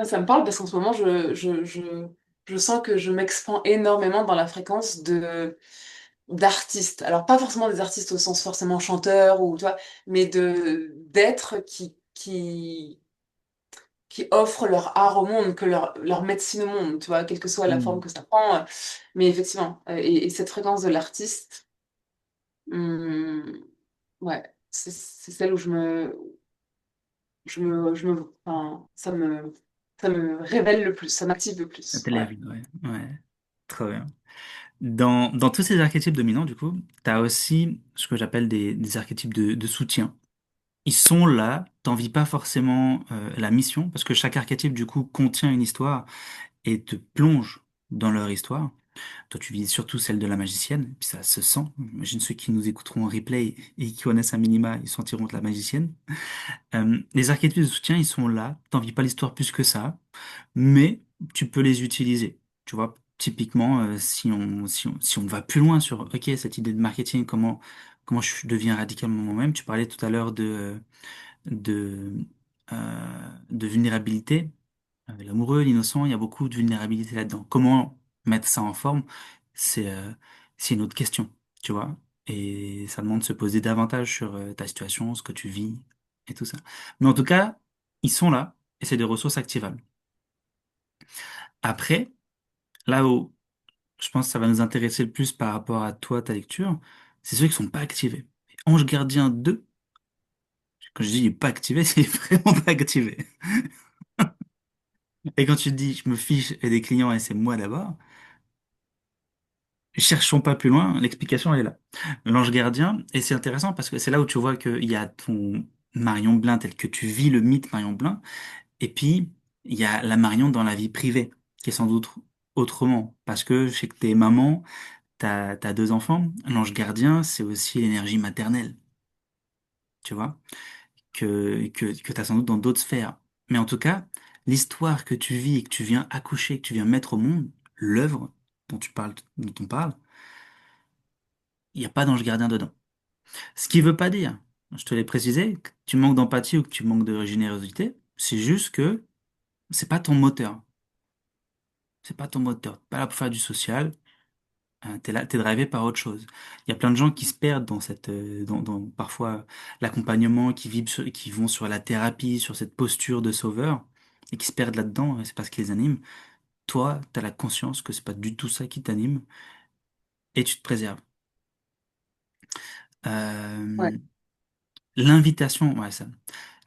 ça me parle parce qu'en ce moment, je sens que je m'expand énormément dans la fréquence d'artistes. Alors, pas forcément des artistes au sens forcément chanteur ou toi, mais d'êtres qui offrent leur art au monde, que leur médecine au monde, tu vois, quelle que soit la forme Hmm. que ça prend. Mais effectivement, et cette fréquence de l'artiste, hum, ouais, c'est celle où enfin, ça me révèle le plus, ça m'active le Ça plus. Ouais. t'élève, ouais. Ouais. Trop bien. Dans tous ces archétypes dominants, du coup, tu as aussi ce que j'appelle des archétypes de soutien. Ils sont là, t'en vis pas forcément la mission, parce que chaque archétype, du coup, contient une histoire et te plonge dans leur histoire. Toi, tu vis surtout celle de la magicienne, et puis ça se sent. J'imagine ceux qui nous écouteront en replay et qui connaissent un minima, ils sentiront de la magicienne. Les archétypes de soutien, ils sont là, t'en vis pas l'histoire plus que ça, mais tu peux les utiliser. Tu vois, typiquement, si on va plus loin sur, OK, cette idée de marketing, comment je deviens radicalement moi-même, tu parlais tout à l'heure de, de vulnérabilité. L'amoureux, l'innocent, il y a beaucoup de vulnérabilité là-dedans. Comment mettre ça en forme, c'est c'est une autre question, tu vois. Et ça demande de se poser davantage sur ta situation, ce que tu vis et tout ça. Mais en tout cas, ils sont là et c'est des ressources activables. Après, là où je pense que ça va nous intéresser le plus par rapport à toi, ta lecture, c'est ceux qui sont pas activés. Ange gardien 2, quand je dis il est pas activé, c'est vraiment pas activé. Et quand tu te dis je me fiche des clients et c'est moi d'abord, cherchons pas plus loin, l'explication elle est là. L'ange gardien, et c'est intéressant parce que c'est là où tu vois qu'il y a ton Marion Blin tel que tu vis le mythe Marion Blin, et puis il y a la Marion dans la vie privée, qui est sans doute autrement, parce que je sais que t'es maman, t'as deux enfants, l'ange gardien c'est aussi l'énergie maternelle, tu vois, que t'as sans doute dans d'autres sphères. Mais en tout cas, l'histoire que tu vis et que tu viens accoucher, que tu viens mettre au monde, l'œuvre dont on parle, il n'y a pas d'ange gardien dedans. Ce qui veut pas dire, je te l'ai précisé, que tu manques d'empathie ou que tu manques de générosité. C'est juste que c'est pas ton moteur. C'est pas ton moteur. T'es pas là pour faire du social. T'es là, t'es drivé par autre chose. Il y a plein de gens qui se perdent dans dans parfois l'accompagnement, qui vont sur la thérapie, sur cette posture de sauveur et qui se perdent là-dedans. Et c'est pas ce qui les anime. Toi, t'as la conscience que c'est pas du tout ça qui t'anime et tu te préserves. Ouais. Euh, L'invitation, ouais, ça.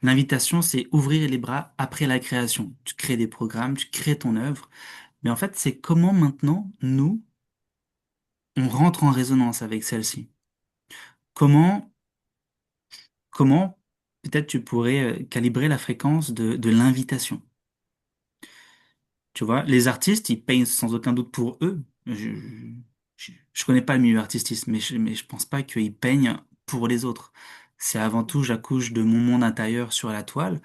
L'invitation, c'est ouvrir les bras après la création. Tu crées des programmes, tu crées ton œuvre. Mais en fait, c'est comment maintenant, nous, on rentre en résonance avec celle-ci. Comment, comment, peut-être tu pourrais calibrer la fréquence de l'invitation. Tu vois, les artistes, ils payent sans aucun doute pour eux. Je connais pas le milieu artistique, mais je pense pas qu'ils peignent pour les autres. C'est avant tout, j'accouche de mon monde intérieur sur la toile.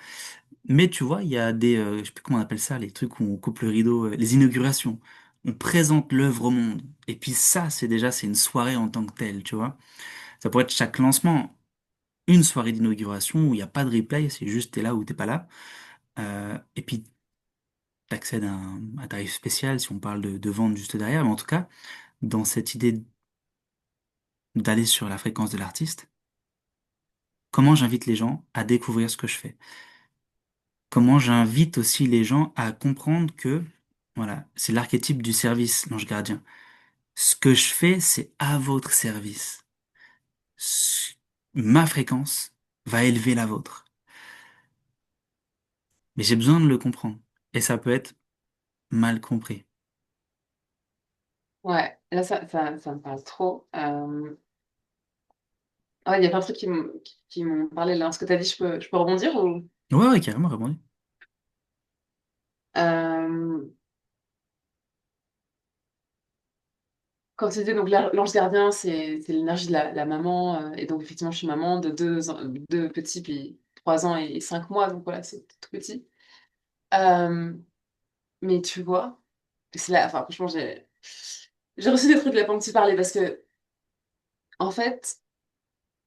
Mais tu vois, il y a je sais plus comment on appelle ça, les trucs où on coupe le rideau, les inaugurations. On présente l'œuvre au monde. Et puis ça, c'est une soirée en tant que telle, tu vois. Ça pourrait être chaque lancement, une soirée d'inauguration où il n'y a pas de replay, c'est juste t'es là ou t'es pas là. Et puis t'accèdes à un tarif spécial si on parle de vente juste derrière. Mais en tout cas, dans cette idée d'aller sur la fréquence de l'artiste, comment j'invite les gens à découvrir ce que je fais? Comment j'invite aussi les gens à comprendre que, voilà, c'est l'archétype du service, l'ange gardien. Ce que je fais, c'est à votre service. Ce- Ma fréquence va élever la vôtre. Mais j'ai besoin de le comprendre. Et ça peut être mal compris. Ouais, là, ça me parle trop. Ah, il y a plein de trucs qui m'ont parlé là. Ce que tu as dit, je peux rebondir ou... Ouais, ouais, carrément, répondez. Euh, Quand tu disais, donc l'ange gardien, c'est l'énergie de la maman. Et donc, effectivement, je suis maman de deux petits, puis 3 ans et 5 mois. Donc voilà, c'est tout petit. Euh, mais tu vois, c'est là, enfin, franchement, j'ai reçu des trucs là pendant que tu parlais parce que, en fait,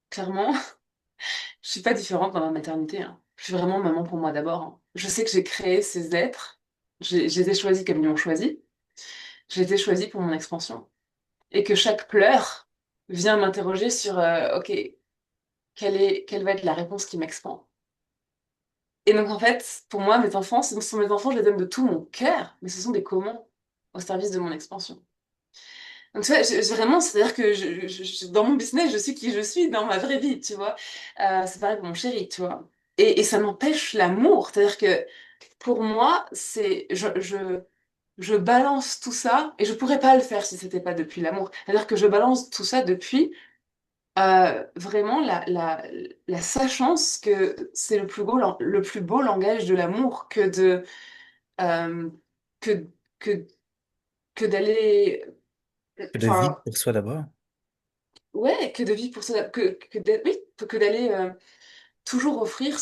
clairement, je suis pas différente dans ma maternité, hein. Je suis vraiment maman pour moi d'abord, hein. Je sais que j'ai créé ces êtres, je les ai choisis comme ils m'ont choisi, j'ai été choisie pour mon expansion. Et que chaque pleur vient m'interroger sur, ok, quelle va être la réponse qui m'expand? Et donc, en fait, pour moi, mes enfants, ce sont mes enfants, je les aime de tout mon cœur, mais ce sont des commandes au service de mon expansion. Donc, tu vois, vraiment, c'est-à-dire que dans mon business, je suis qui je suis dans ma vraie vie, tu vois. C'est pareil pour mon chéri, tu vois. Et ça m'empêche l'amour. C'est-à-dire que pour moi, je balance tout ça, et je pourrais pas le faire si c'était pas depuis l'amour. C'est-à-dire que je balance tout ça depuis vraiment la sachance que c'est le plus beau langage de l'amour euh, que, que, que d'aller. De vivre Enfin, pour soi d'abord. ouais, que de vivre pour ça, oui, que d'aller toujours offrir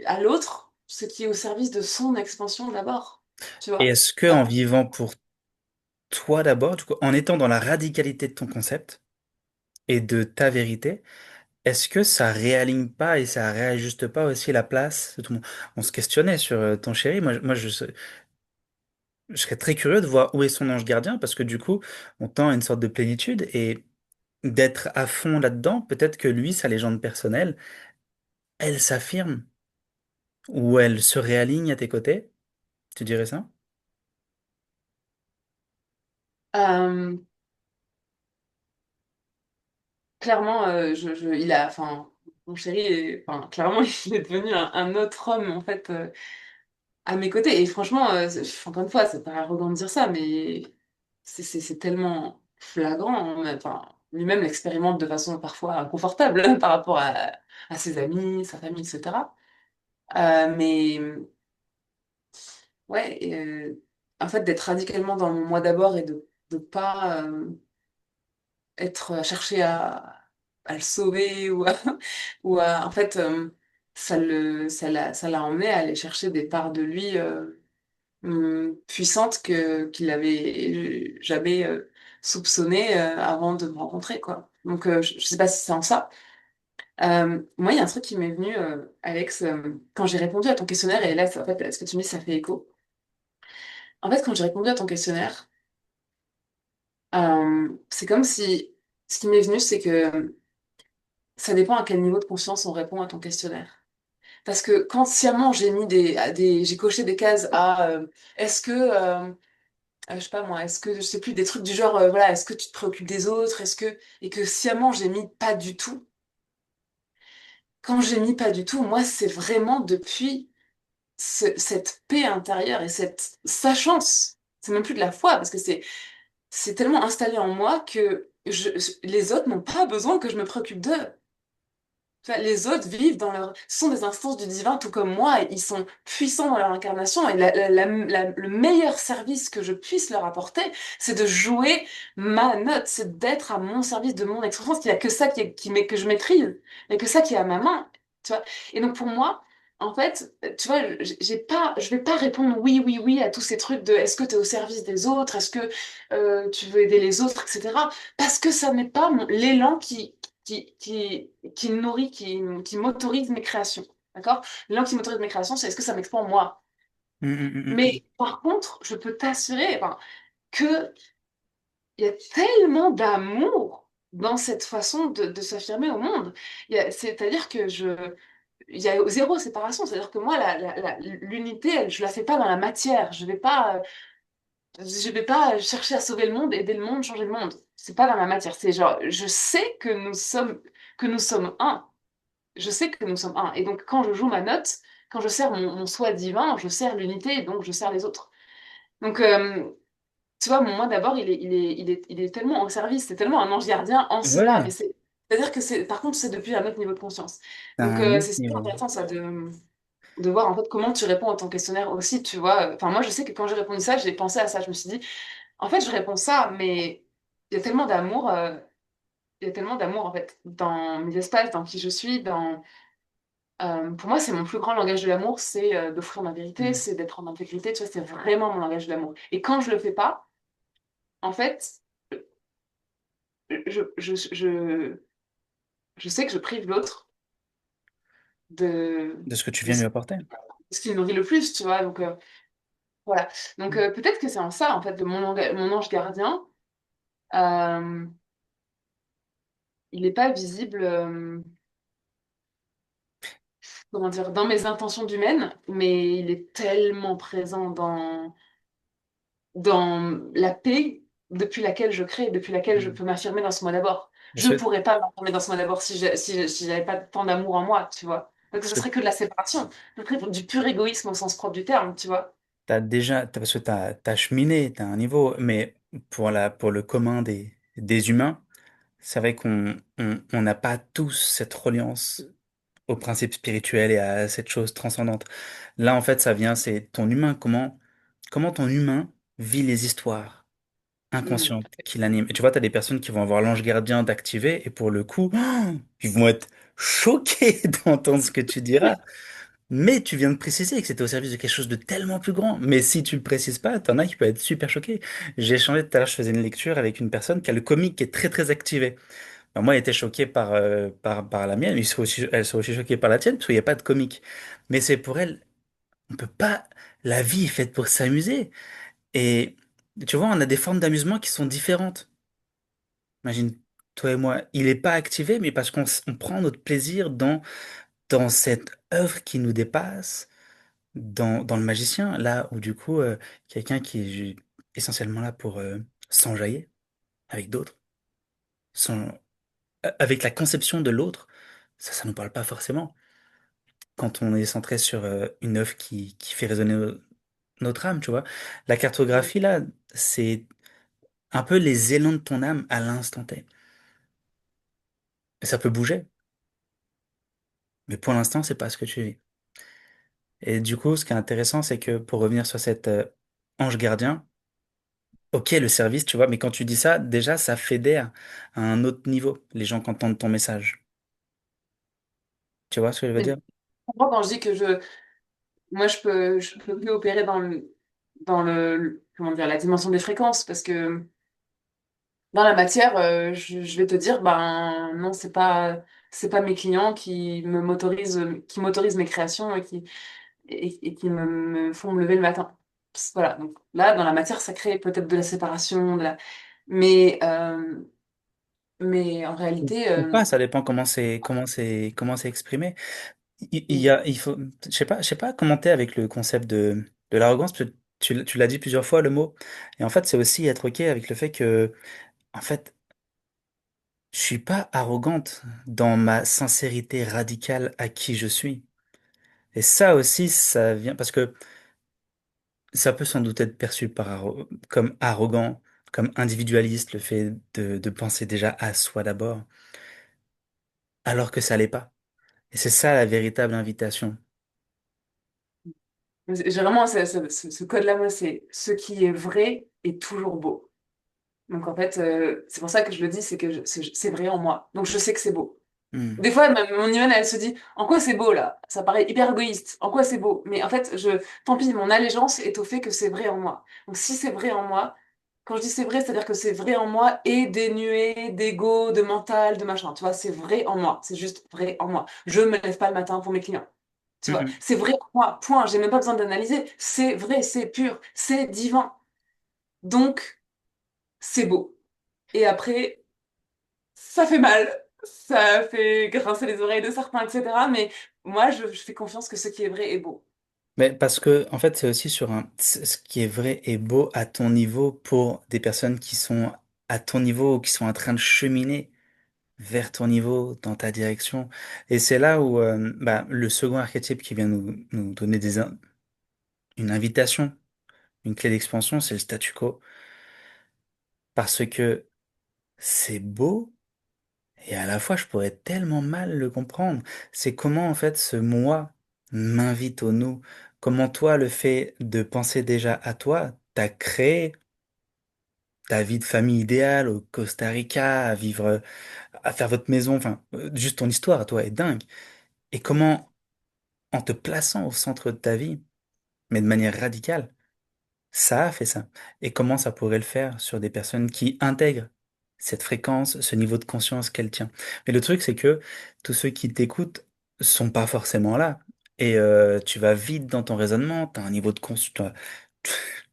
à l'autre ce qui est au service de son expansion d'abord. Tu Et vois? est-ce que Euh, en vivant pour toi d'abord, du coup, en étant dans la radicalité de ton concept et de ta vérité, est-ce que ça réaligne pas et ça réajuste pas aussi la place de tout le monde? On se questionnait sur ton chéri. Je serais très curieux de voir où est son ange gardien parce que du coup, on tend à une sorte de plénitude et d'être à fond là-dedans, peut-être que lui, sa légende personnelle, elle s'affirme ou elle se réaligne à tes côtés. Tu dirais ça? euh, clairement, enfin, mon chéri, enfin, clairement, il est devenu un autre homme en fait. À mes côtés. Et franchement, encore une fois, c'est pas arrogant de dire ça, mais c'est tellement flagrant, hein. Enfin, lui-même l'expérimente de façon parfois inconfortable par rapport à ses amis, sa famille, etc. Mais ouais, en fait, d'être radicalement dans mon moi d'abord et de pas être chercher à le sauver en fait, ça l'a emmené à aller chercher des parts de lui. Puissante qu'il avait jamais soupçonné avant de me rencontrer, quoi. Donc, je sais pas si c'est en ça. Moi, il y a un truc qui m'est venu, Alex, quand j'ai répondu à ton questionnaire, et là, en fait, ce que tu me dis, ça fait écho. En fait, quand j'ai répondu à ton questionnaire, c'est comme si ce qui m'est venu, c'est que ça dépend à quel niveau de conscience on répond à ton questionnaire. Parce que quand sciemment j'ai mis j'ai coché des cases à est-ce que je sais pas moi, est-ce que, je sais plus, des trucs du genre, voilà, est-ce que tu te préoccupes des autres, et que sciemment j'ai mis pas du tout. Quand j'ai mis pas du tout, moi, c'est vraiment depuis cette paix intérieure et cette sachance. C'est même plus de la foi, parce que c'est tellement installé en moi que les autres n'ont pas besoin que je me préoccupe d'eux. Tu vois, les autres vivent ce sont des instances du divin, tout comme moi, et ils sont puissants dans leur incarnation. Et le meilleur service que je puisse leur apporter, c'est de jouer ma note, c'est d'être à mon service de mon expérience. Il n'y a que ça que je maîtrise, il n'y a que ça qui est à ma main. Tu vois. Et donc pour moi, en fait, tu vois, je vais pas répondre oui, oui, oui à tous ces trucs de est-ce que tu es au service des autres, est-ce que tu veux aider les autres, etc. Parce que ça n'est pas l'élan qui nourrit, qui m'autorise mes créations. D'accord? L'élan qui m'autorise mes créations, c'est est-ce que ça m'expand moi? Hum. Mais par contre, je peux t'assurer enfin, que il y a tellement d'amour dans cette façon de s'affirmer au monde. C'est-à-dire que il y a zéro séparation. C'est-à-dire que moi, l'unité, je la fais pas dans la matière. Je vais pas chercher à sauver le monde, aider le monde, changer le monde. C'est pas dans ma matière. C'est genre, je sais que nous sommes un. Je sais que nous sommes un. Et donc, quand je joue ma note, quand je sers mon soi divin, je sers l'unité et donc je sers les autres. Donc, tu vois, mon moi d'abord, il est tellement en service, c'est tellement un ange gardien en cela. Ouais, Mais c'est-à-dire que par contre, c'est depuis un autre niveau de conscience. c'est Donc, un autre c'est super niveau. intéressant ça de voir en fait comment tu réponds à ton questionnaire aussi, tu vois. Enfin, moi, je sais que quand j'ai répondu ça, j'ai pensé à ça. Je me suis dit, en fait, je réponds ça, mais il y a tellement d'amour, il y a tellement d'amour en fait dans mes espaces, dans qui je suis, Pour moi, c'est mon plus grand langage de l'amour, c'est d'offrir ma vérité, Mm. c'est d'être en intégrité, tu vois, c'est vraiment mon langage de l'amour. Et quand je le fais pas, en fait, je, je, je, je sais que je prive l'autre de, De ce que tu de viens lui apporter. ce qui le nourrit le plus, tu vois. Donc, voilà. Donc, peut-être que c'est en ça, en fait, de mon ange gardien. Euh, il n'est pas visible, comment dire, dans mes intentions d'humaine, mais il est tellement présent dans la paix depuis laquelle je crée, depuis laquelle je Mm. peux m'affirmer dans ce moi d'abord. Je Est-ce ne que, pourrais pas m'affirmer dans ce moi d'abord si j'avais pas tant d'amour en moi, tu vois. Donc est-ce ce que serait que de la séparation. Ce serait du pur égoïsme au sens propre du terme, tu vois. parce que t'as cheminé, t'as un niveau, mais pour le commun des humains, c'est vrai on n'a pas tous cette reliance au principe spirituel et à cette chose transcendante. Là, en fait, ça vient, c'est ton humain, comment ton humain vit les histoires Mm. inconscientes qui l'animent. Et tu vois, t'as des personnes qui vont avoir l'ange gardien d'activer et pour le coup, ils vont être choqués d'entendre ce que tu diras. Mais tu viens de préciser que c'était au service de quelque chose de tellement plus grand. Mais si tu le précises pas, t'en as qui peuvent être super choqués. J'ai échangé tout à l'heure, je faisais une lecture avec une personne qui a le comique qui est très très activé. Ben, moi, elle était choquée par la mienne, mais elle sont aussi choquée par la tienne, parce qu'il n'y a pas de comique. Mais c'est pour elle, on peut pas, la vie est faite pour s'amuser. Et tu vois, on a des formes d'amusement qui sont différentes. Imagine, toi et moi, il est pas activé, mais parce on prend notre plaisir dans cette œuvre qui nous dépasse, dans le magicien, là où du coup, quelqu'un qui est essentiellement là pour s'enjailler avec d'autres, sans- avec la conception de l'autre, ça nous parle pas forcément. Quand on est centré sur une œuvre qui fait résonner notre âme, tu vois. La cartographie, là, c'est un peu les élans de ton âme à l'instant T. Et ça peut bouger, mais pour l'instant, c'est pas ce que tu vis. Et du coup, ce qui est intéressant, c'est que pour revenir sur cet ange gardien, ok, le service, tu vois, mais quand tu dis ça, déjà, ça fédère à un autre niveau, les gens qui entendent ton message. Tu vois ce que je veux Mais dire? moi, quand je dis que moi, je peux plus opérer dans comment dire, la dimension des fréquences, parce que dans la matière, je vais te dire, ben non, c'est pas mes clients qui m'autorisent mes créations et qui me font me lever le matin. Voilà. Donc là, dans la matière, ça crée peut-être de la séparation, mais mais en réalité, Ou pas, ça dépend comment c'est exprimé. Il faut, je sais pas comment t'es avec le concept de l'arrogance, parce que tu l'as dit plusieurs fois le mot. Et en fait, c'est aussi être ok avec le fait que, en fait, je suis pas arrogante dans ma sincérité radicale à qui je suis. Et ça aussi, ça vient parce que ça peut sans doute être perçu comme arrogant, comme individualiste, le fait de penser déjà à soi d'abord, alors que ça l'est pas. Et c'est ça la véritable invitation. j'ai vraiment ce code-là, moi, c'est ce qui est vrai est toujours beau. Donc en fait, c'est pour ça que je le dis, c'est que c'est vrai en moi. Donc je sais que c'est beau. Hmm. Des fois, mon Iman, elle se dit, en quoi c'est beau là? Ça paraît hyper égoïste. En quoi c'est beau? Mais en fait, tant pis, mon allégeance est au fait que c'est vrai en moi. Donc si c'est vrai en moi, quand je dis c'est vrai, c'est-à-dire que c'est vrai en moi et dénué d'ego, de mental, de machin. Tu vois, c'est vrai en moi. C'est juste vrai en moi. Je me lève pas le matin pour mes clients. Tu vois, Mhm. c'est vrai en moi. Point. J'ai même pas besoin d'analyser. C'est vrai, c'est pur, c'est divin. Donc, c'est beau. Et après, ça fait mal, ça fait grincer les oreilles de certains, etc. Mais moi, je fais confiance que ce qui est vrai est beau. Mais parce que, en fait, c'est aussi sur ce qui est vrai et beau à ton niveau pour des personnes qui sont à ton niveau ou qui sont en train de cheminer vers ton niveau, dans ta direction. Et c'est là où, bah, le second archétype qui vient nous donner une invitation, une clé d'expansion, c'est le statu quo. Parce que c'est beau. Et à la fois, je pourrais tellement mal le comprendre. C'est comment, en fait, ce moi m'invite au nous. Comment toi, le fait de penser déjà à toi, t'as créé ta vie de famille idéale au Costa Rica, à vivre, à faire votre maison, enfin, juste ton histoire à toi est dingue. Et comment en te plaçant au centre de ta vie, mais de manière radicale, ça a fait ça. Et comment ça pourrait le faire sur des personnes qui intègrent cette fréquence, ce niveau de conscience qu'elle tient. Mais le truc, c'est que tous ceux qui t'écoutent sont pas forcément là. Et tu vas vite dans ton raisonnement, tu as un niveau de conscience,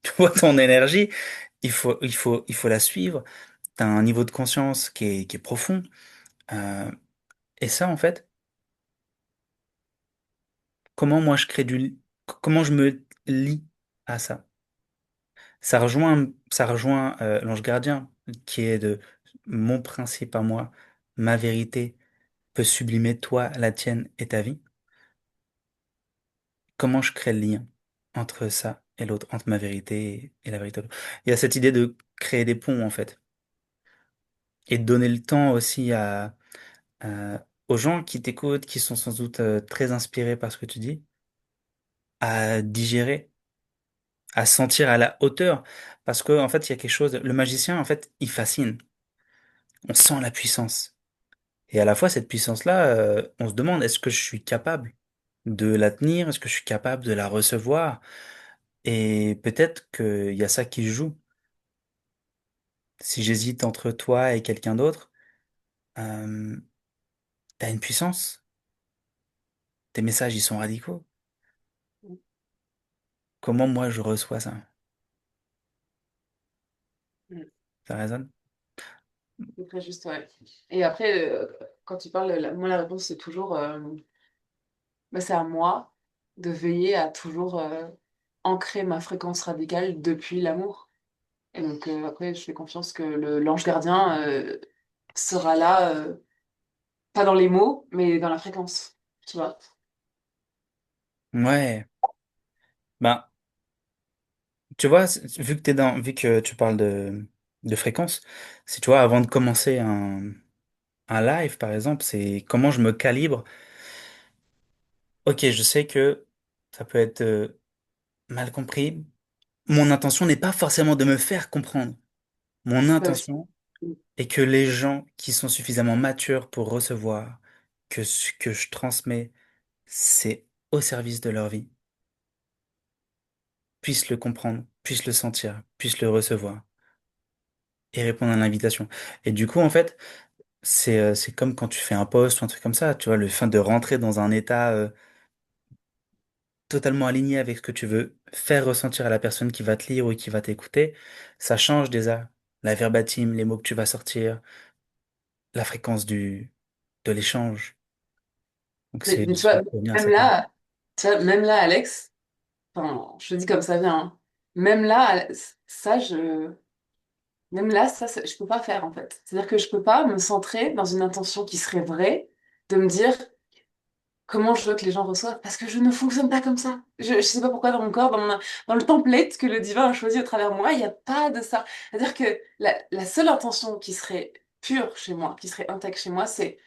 tu vois ton énergie, il faut la suivre, tu as un niveau de conscience qui est profond. Euh, et ça, en fait, comment moi je crée comment je me lie à ça? Ça rejoint l'ange gardien, qui est de mon principe à moi, ma vérité peut sublimer toi, la tienne et ta vie. Comment je crée le lien entre ça et l'autre, entre ma vérité et la vérité de l'autre? Il y a cette idée de créer des ponts, en fait, et de donner le temps aussi aux gens qui t'écoutent, qui sont sans doute très inspirés par ce que tu dis, à digérer, à sentir à la hauteur. Parce que, en fait, il y a quelque chose, le magicien, en fait, il fascine. On sent la puissance. Et à la fois, cette puissance-là, on se demande, est-ce que je suis capable de la tenir? Est-ce que je suis capable de la recevoir? Et peut-être qu'il y a ça qui joue. Si j'hésite entre toi et quelqu'un d'autre, euh, t'as une puissance. Tes messages, ils sont radicaux. Comment moi je reçois ça? Mm. Ça résonne? C'est très juste, ouais. Et après, quand tu parles, moi, la réponse, c'est toujours, bah, c'est à moi de veiller à toujours ancrer ma fréquence radicale depuis l'amour. Et donc, après, je fais confiance que l'ange gardien sera là, pas dans les mots, mais dans la fréquence, tu vois. Ouais. Ben, tu vois, vu que tu parles de fréquence, si tu vois, avant de commencer un live, par exemple, c'est comment je me calibre. Ok, je sais que ça peut être mal compris. Mon intention n'est pas forcément de me faire comprendre. Mon Ouais, aussi. intention est que les gens qui sont suffisamment matures pour recevoir que ce que je transmets, c'est au service de leur vie, puissent le comprendre, puissent le sentir, puissent le recevoir et répondre à l'invitation. Et du coup, en fait, c'est comme quand tu fais un post ou un truc comme ça, tu vois, le fait de rentrer dans un état totalement aligné avec ce que tu veux faire ressentir à la personne qui va te lire ou qui va t'écouter, ça change déjà la verbatim, les mots que tu vas sortir, la fréquence de l'échange. Donc Mais tu c'est vois, pour revenir à même ça, quoi. là, tu vois, même là, Alex, enfin, je te dis comme ça vient, hein. Même là, ça, même là, je peux pas faire, en fait. C'est-à-dire que je peux pas me centrer dans une intention qui serait vraie, de me dire comment je veux que les gens reçoivent, parce que je ne fonctionne pas comme ça. Je sais pas pourquoi dans mon corps, dans le template que le divin a choisi à travers moi, il n'y a pas de ça. C'est-à-dire que la seule intention qui serait pure chez moi, qui serait intègre chez moi, c'est,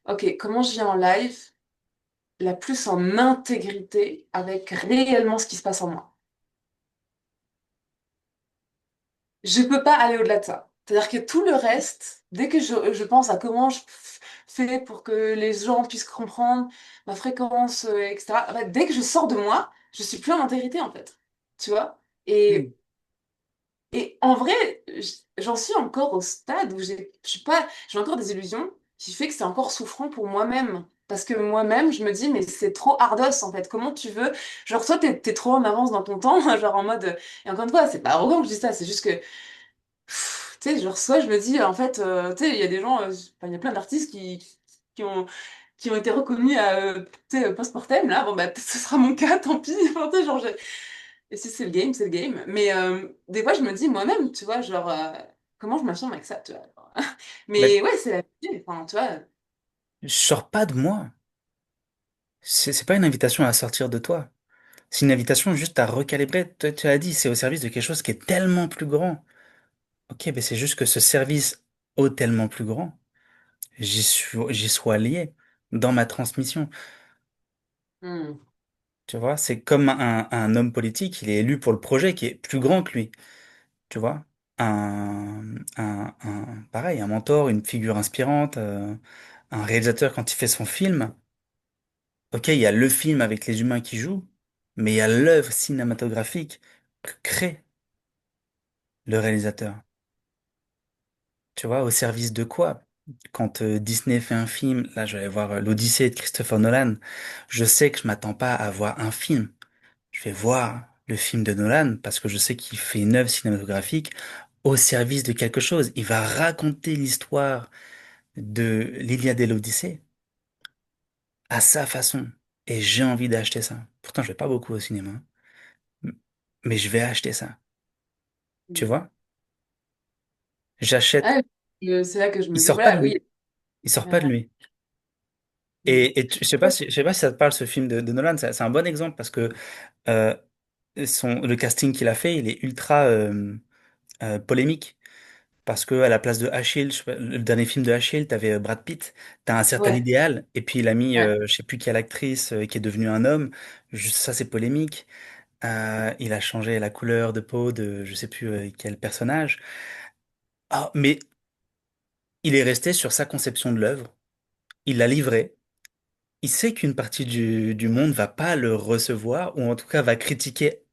ok, comment je viens en live, la plus en intégrité avec réellement ce qui se passe en moi. Je peux pas aller au-delà de ça. C'est-à-dire que tout le reste, dès que je pense à comment je fais pour que les gens puissent comprendre ma fréquence, etc., en fait, dès que je sors de moi, je suis plus en intégrité, en fait. Tu vois? Hmm. Et en vrai, j'en suis encore au stade où je suis pas, j'ai encore des illusions qui fait que c'est encore souffrant pour moi-même. Parce que moi-même, je me dis, mais c'est trop ardos en fait. Comment tu veux? Genre, toi, t'es trop en avance dans ton temps, genre en mode. Et encore une fois, c'est pas arrogant que je dis ça, c'est juste que tu sais, genre, soit je me dis, en fait, tu sais, il y a des gens, enfin, il y a plein d'artistes qui ont, qui ont été reconnus à, tu sais, post-mortem, là, bon, bah, peut-être ce sera mon cas, tant pis, enfin, tu sais, genre, et si c'est le game, c'est le game, mais des fois, je me dis moi-même, tu vois, genre, comment je m'affirme avec ça, tu vois, genre. Mais Mais ouais, c'est la vie, enfin, tu vois, je sors pas de moi. C'est pas une invitation à sortir de toi. C'est une invitation juste à recalibrer. Toi, tu as dit, c'est au service de quelque chose qui est tellement plus grand. Ok, mais c'est juste que ce service au tellement plus grand, j'y sois lié dans ma transmission. hmm, Tu vois, c'est comme un homme politique, il est élu pour le projet qui est plus grand que lui. Tu vois, pareil, un mentor, une figure inspirante, un réalisateur quand il fait son film. Ok, il y a le film avec les humains qui jouent, mais il y a l'œuvre cinématographique que crée le réalisateur. Tu vois, au service de quoi? Quand Disney fait un film, là je vais aller voir l'Odyssée de Christopher Nolan, je sais que je m'attends pas à voir un film. Je vais voir le film de Nolan parce que je sais qu'il fait une œuvre cinématographique au service de quelque chose. Il va raconter l'histoire de l'Iliade et l'Odyssée à sa façon. Et j'ai envie d'acheter ça. Pourtant, je vais pas beaucoup au cinéma, m- mais je vais acheter ça. Tu Mm. vois? J'achète. Ah, c'est là que je Il me dis, sort pas de voilà, oui. lui. Il sort pas de lui. Mm. Je sais pas si ça te parle ce film de Nolan. C'est un bon exemple parce que euh, le casting qu'il a fait, il est ultra polémique. Parce que à la place de Achille, le dernier film de Achille, t'avais Brad Pitt, t'as un certain Ouais, idéal, et puis il a mis, ouais. je sais plus quelle actrice qui est devenue un homme. Juste ça, c'est polémique. Il a changé la couleur de peau de je sais plus quel personnage. Ah, mais il est resté sur sa conception de l'œuvre. Il l'a livré. Il sait qu'une partie du monde va pas le recevoir, ou en tout cas va critiquer.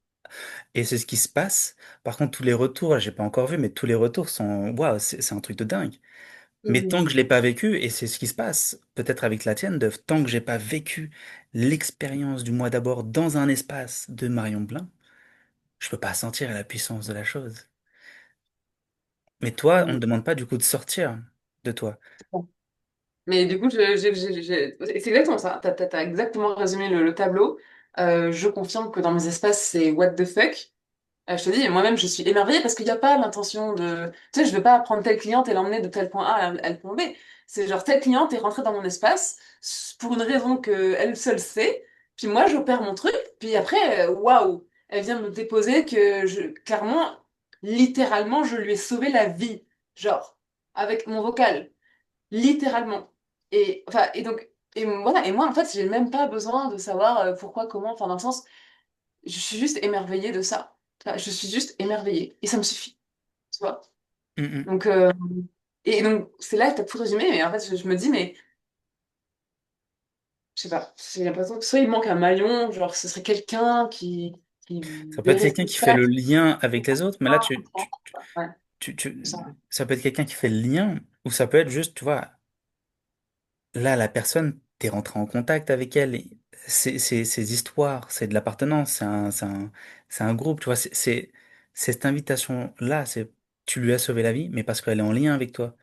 Et c'est ce qui se passe. Par contre, tous les retours, j'ai pas encore vu, mais tous les retours sont, waouh, c'est un truc de dingue. Mais tant Mhm. que je l'ai pas vécu, et c'est ce qui se passe, peut-être avec la tienne, tant que j'ai pas vécu l'expérience du mois d'abord dans un espace de Marion Blin, je peux pas sentir la puissance de la chose. Mais toi, on ne Mm. demande pas du coup de sortir de toi. Mais du coup, c'est exactement ça. T'as exactement résumé le tableau. Je confirme que dans mes espaces, c'est what the fuck. Je te dis, moi-même, je suis émerveillée parce qu'il n'y a pas l'intention de... Tu sais, je ne vais pas prendre telle cliente et l'emmener de tel point A à tel point B. C'est genre, telle cliente est rentrée dans mon espace pour une raison que elle seule sait. Puis moi, j'opère mon truc. Puis après, waouh, elle vient me déposer que clairement, littéralement, je lui ai sauvé la vie. Genre, avec mon vocal. Littéralement. Et, enfin, et donc, et voilà. Et moi, en fait, j'ai même pas besoin de savoir pourquoi, comment. Enfin, dans le sens, je suis juste émerveillée de ça. Enfin, je suis juste émerveillée. Et ça me suffit, tu vois. Hum, hum. Donc, et donc, c'est là que tu as tout résumé. Mais en fait, je me dis, mais je sais pas, j'ai l'impression que soit il manque un maillon, genre ce serait quelqu'un qui Ça peut être verrait ce quelqu'un qui qui se fait le passe. lien avec les autres, mais là, Ouais, ça. ça peut être quelqu'un qui fait le lien, ou ça peut être juste, tu vois, là, la personne, t'es rentré en contact avec elle. Ces histoires, c'est de l'appartenance, c'est un groupe, tu vois. C'est cette invitation-là, tu lui as sauvé la vie, mais parce qu'elle est en lien avec toi.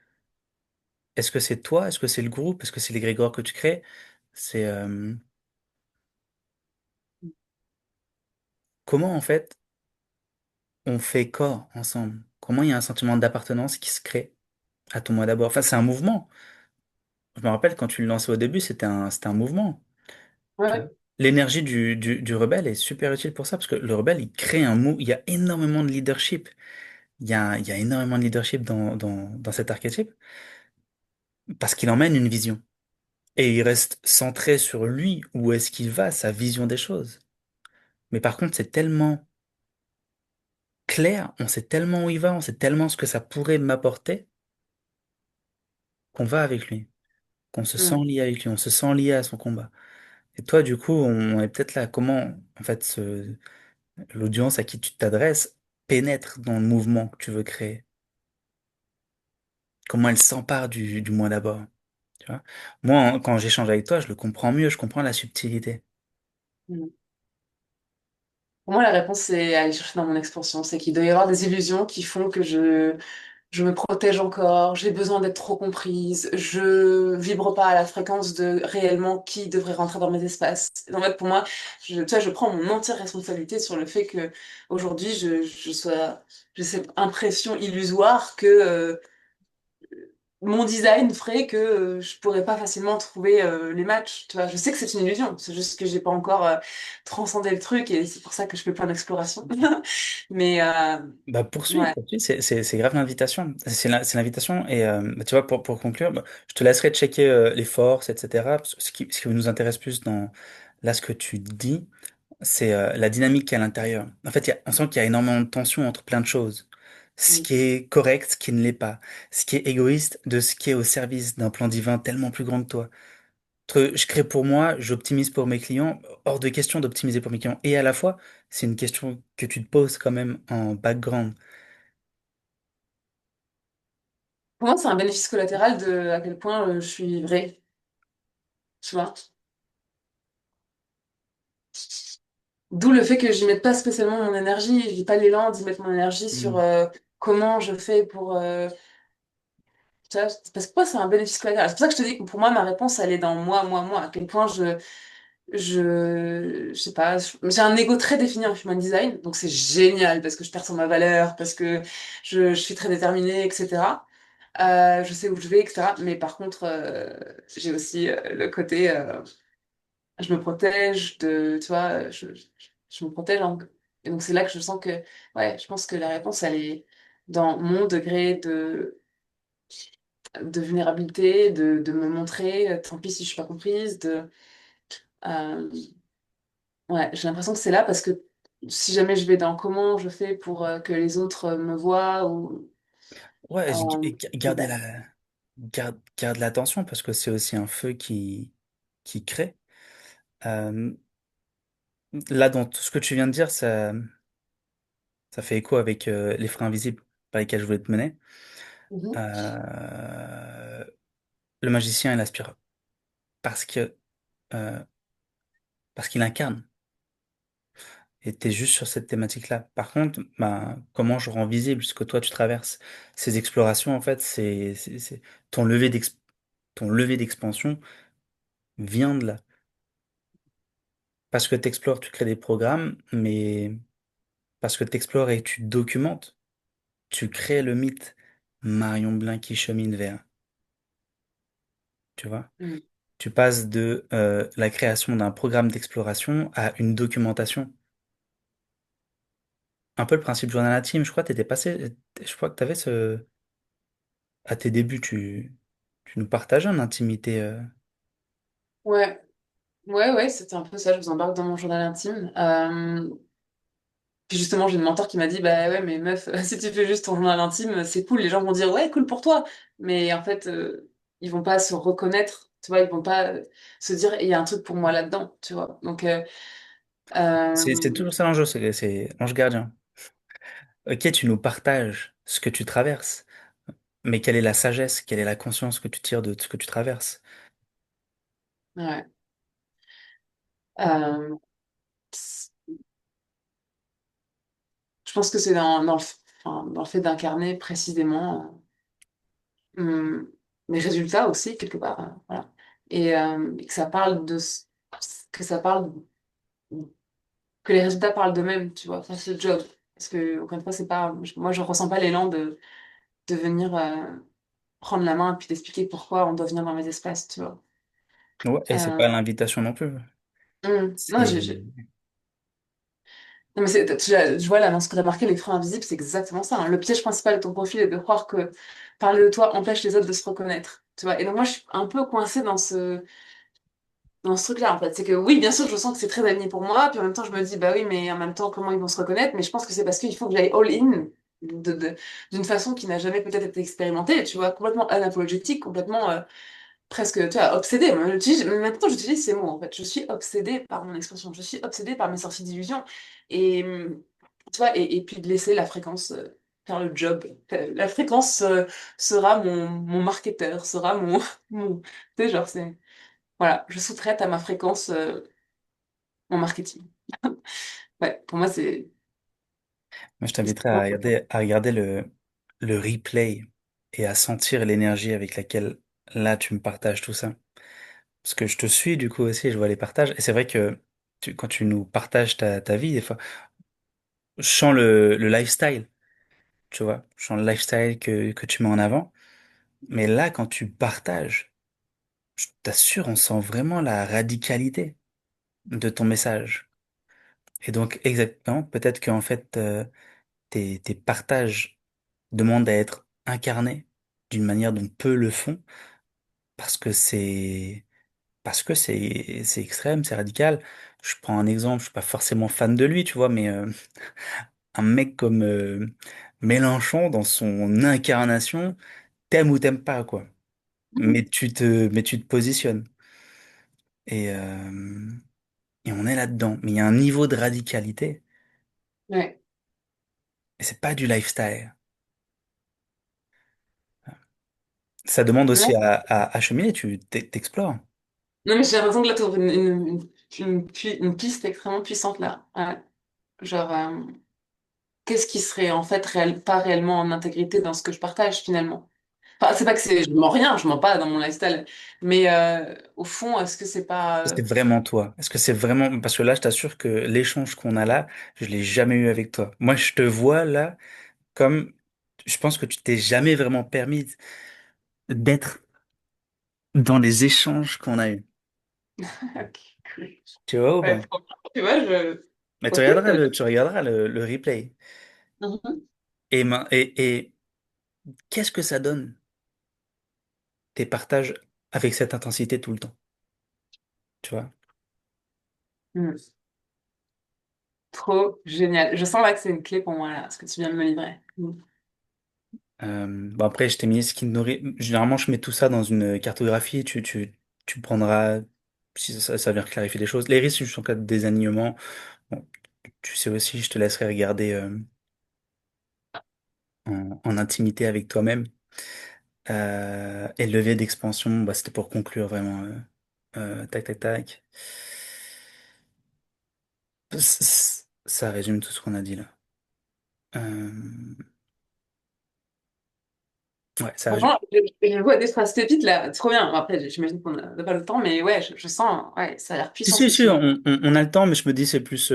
Est-ce que c'est toi? Est-ce que c'est le groupe? Est-ce que c'est l'égrégore que tu crées? C'est comment en fait on fait corps ensemble? Comment il y a un sentiment d'appartenance qui se crée à ton moi d'abord? Enfin, c'est un mouvement. Je me rappelle quand tu le lançais au début, c'était un mouvement. Tu vois. Ouais. L'énergie du rebelle est super utile pour ça, parce que le rebelle, il crée un mot, il y a énormément de leadership. Il y a énormément de leadership dans cet archétype, parce qu'il emmène une vision. Et il reste centré sur lui, où est-ce qu'il va, sa vision des choses. Mais par contre, c'est tellement clair, on sait tellement où il va, on sait tellement ce que ça pourrait m'apporter, qu'on va avec lui, qu'on se sent Mm. lié avec lui, on se sent lié à son combat. Et toi, du coup, on est peut-être là, comment, en fait, l'audience à qui tu t'adresses pénètre dans le mouvement que tu veux créer. Comment elle s'empare du moi d'abord. Tu vois? Moi, quand j'échange avec toi, je le comprends mieux, je comprends la subtilité. Mm. Pour moi, la réponse, c'est aller chercher dans mon expansion. C'est qu'il doit y avoir des illusions qui font que je me protège encore, j'ai besoin d'être trop comprise, je vibre pas à la fréquence de réellement qui devrait rentrer dans mes espaces. En fait, pour moi, tu vois, je prends mon entière responsabilité sur le fait que aujourd'hui, j'ai cette impression illusoire que mon design ferait que je pourrais pas facilement trouver les matchs. Tu vois, je sais que c'est une illusion, c'est juste que j'ai pas encore transcendé le truc et c'est pour ça que je fais plein d'explorations. Mais Bah ouais. poursuis, c'est grave l'invitation. C'est l'invitation. Et bah, tu vois, pour conclure, bah, je te laisserai checker les forces, etc. Parce que ce qui nous intéresse plus dans là, ce que tu dis, c'est la dynamique qu'il y a à l'intérieur. En fait, on sent qu'il y a énormément de tension entre plein de choses. Ce Mm. qui est correct, ce qui ne l'est pas. Ce qui est égoïste de ce qui est au service d'un plan divin tellement plus grand que toi. Je crée pour moi, j'optimise pour mes clients. Hors de question d'optimiser pour mes clients. Et à la fois, c'est une question que tu te poses quand même en background. Pour moi, c'est un bénéfice collatéral de à quel point je suis vraie, tu vois. D'où le fait que j'y mette pas spécialement mon énergie, j'ai pas l'élan d'y mettre mon énergie sur Mm. comment je fais pour. Tu vois, parce que moi, c'est un bénéfice collatéral. C'est pour ça que je te dis que pour moi, ma réponse, elle est dans moi, moi, moi. À quel point je sais pas, j'ai un ego très défini en human design, donc c'est génial parce que je perçois ma valeur, parce que je suis très déterminée, etc. Je sais où je vais, etc. Mais par contre, j'ai aussi le côté, je me protège de, tu vois, je me protège. Et donc c'est là que je sens que, ouais, je pense que la réponse, elle est dans mon degré de vulnérabilité, de me montrer, tant pis si je suis pas comprise, euh, ouais, j'ai l'impression que c'est là parce que si jamais je vais dans comment je fais pour que les autres me voient ou Ouais, euh, et bah, garde l'attention parce que c'est aussi un feu qui crée. Euh, Là, dans tout ce que tu viens de dire, ça fait écho avec les freins invisibles par lesquels je voulais te mener. mhm, Euh, le magicien, il aspire parce que euh, parce qu'il incarne. Et t'es juste sur cette thématique-là. Par contre, bah, comment je rends visible ce que toi tu traverses? Ces explorations, en fait, ton ton levé d'expansion vient de là. Parce que t'explores, tu crées des programmes, mais parce que t'explores et tu documentes, tu crées le mythe Marion Blin qui chemine vers, tu vois? mhm. Tu passes de la création d'un programme d'exploration à une documentation. Un peu le principe journal intime, je crois que t'étais passé, je crois que t'avais à tes débuts, tu nous partageais une intimité. Ouais, ouais, ouais, c'était un peu ça, je vous embarque dans mon journal intime. Puis justement, j'ai une mentor qui m'a dit, bah ouais, mais meuf, si tu fais juste ton journal intime, c'est cool, les gens vont dire, ouais, cool pour toi. Mais en fait, ils vont pas se reconnaître, tu vois, ils vont pas se dire, il y a un truc pour moi là-dedans, tu vois. Donc, C'est toujours ça l'enjeu, c'est l'ange gardien. Ok, tu nous partages ce que tu traverses, mais quelle est la sagesse, quelle est la conscience que tu tires de ce que tu traverses? ouais. Euh, je pense que c'est enfin, dans le fait d'incarner précisément mes résultats aussi, quelque part. Voilà. Et que ça parle que ça parle, que les résultats parlent d'eux-mêmes, tu vois, faire ce job. Parce que, encore une fois, c'est pas, moi, je ressens pas l'élan de venir prendre la main et puis d'expliquer pourquoi on doit venir dans mes espaces, tu vois. Ouais, et c'est Euh, pas l'invitation non plus. non, C'est non, mais je vois là, dans ce que tu as marqué, les freins invisibles, c'est exactement ça, hein. Le piège principal de ton profil est de croire que parler de toi empêche les autres de se reconnaître. Tu vois. Et donc moi, je suis un peu coincée dans ce truc-là, en fait. C'est que oui, bien sûr, je sens que c'est très aligné pour moi, puis en même temps, je me dis, bah oui, mais en même temps, comment ils vont se reconnaître? Mais je pense que c'est parce qu'il faut que j'aille all-in de, de- d'une façon qui n'a jamais peut-être été expérimentée, tu vois, complètement anapologétique, complètement presque, tu vois, obsédée. Moi, mais maintenant, j'utilise ces mots, en fait. Je suis obsédée par mon expression, je suis obsédée par mes sorties d'illusion. Et, tu vois, et puis de laisser la fréquence faire le job. La fréquence sera mon marketeur, sera mon... Tu sais, genre, c'est... Voilà, je sous-traite à ma fréquence mon marketing. Ouais, pour moi, c'est... Moi, je t'inviterais à regarder le replay et à sentir l'énergie avec laquelle là tu me partages tout ça. Parce que je te suis du coup aussi, je vois les partages. Et c'est vrai que quand tu nous partages ta vie, des fois, je sens le lifestyle, tu vois. Je sens le lifestyle que tu mets en avant. Mais là, quand tu partages, je t'assure, on sent vraiment la radicalité de ton message. Et donc, exactement, peut-être qu'en fait, tes partages demandent à être incarnés d'une manière dont peu le font, parce que c'est extrême, c'est radical. Je prends un exemple, je suis pas forcément fan de lui, tu vois, mais un mec comme Mélenchon dans son incarnation, t'aimes ou t'aimes pas, quoi. Mhm. Mais tu te positionnes. Et, euh, et on est là-dedans. Mais il y a un niveau de radicalité, Ouais. et c'est pas du lifestyle. Ça demande Ouais. aussi à cheminer, t'explores. Non, mais j'ai l'impression que là, tu ouvres une piste extrêmement puissante là. Ouais. Genre, qu'est-ce qui serait en fait pas réellement en intégrité dans ce que je partage finalement? Enfin, c'est pas que je mens rien, je mens pas dans mon lifestyle. Mais au fond, est-ce que c'est pas. C'est vraiment toi. Est-ce que c'est vraiment... Parce que là, je t'assure que l'échange qu'on a là, je l'ai jamais eu avec toi. Moi, je te vois là comme... Je pense que tu t'es jamais vraiment permis d'être dans les échanges qu'on a eus. Ok, cool. Tu vois ou Ouais, pas? franchement, tu vois, je. Mais Ok, tu regarderas le replay. Mhm. Et qu'est-ce que ça donne, tes partages avec cette intensité tout le temps? Tu vois? Hmm. Trop génial. Je sens là que c'est une clé pour moi, là, ce que tu viens de me livrer. Hmm. Bon après, je t'ai mis ce qui te nourrit. Généralement, je mets tout ça dans une cartographie. Tu prendras, si ça vient clarifier des choses. Les risques sont en cas de désalignement. Bon, tu sais aussi, je te laisserai regarder en intimité avec toi-même. Et le levier d'expansion, bah, c'était pour conclure vraiment. Tac, tac, tac. Ça résume tout ce qu'on a dit là. Euh, ouais, ça résume. Franchement, je vois des phrases pépites là, trop bien. Bon, après, j'imagine qu'on n'a pas le temps, mais ouais, je sens, ouais, ça a l'air Si, puissant ce si, que tu si, dis. on a le temps, mais je me dis, c'est plus.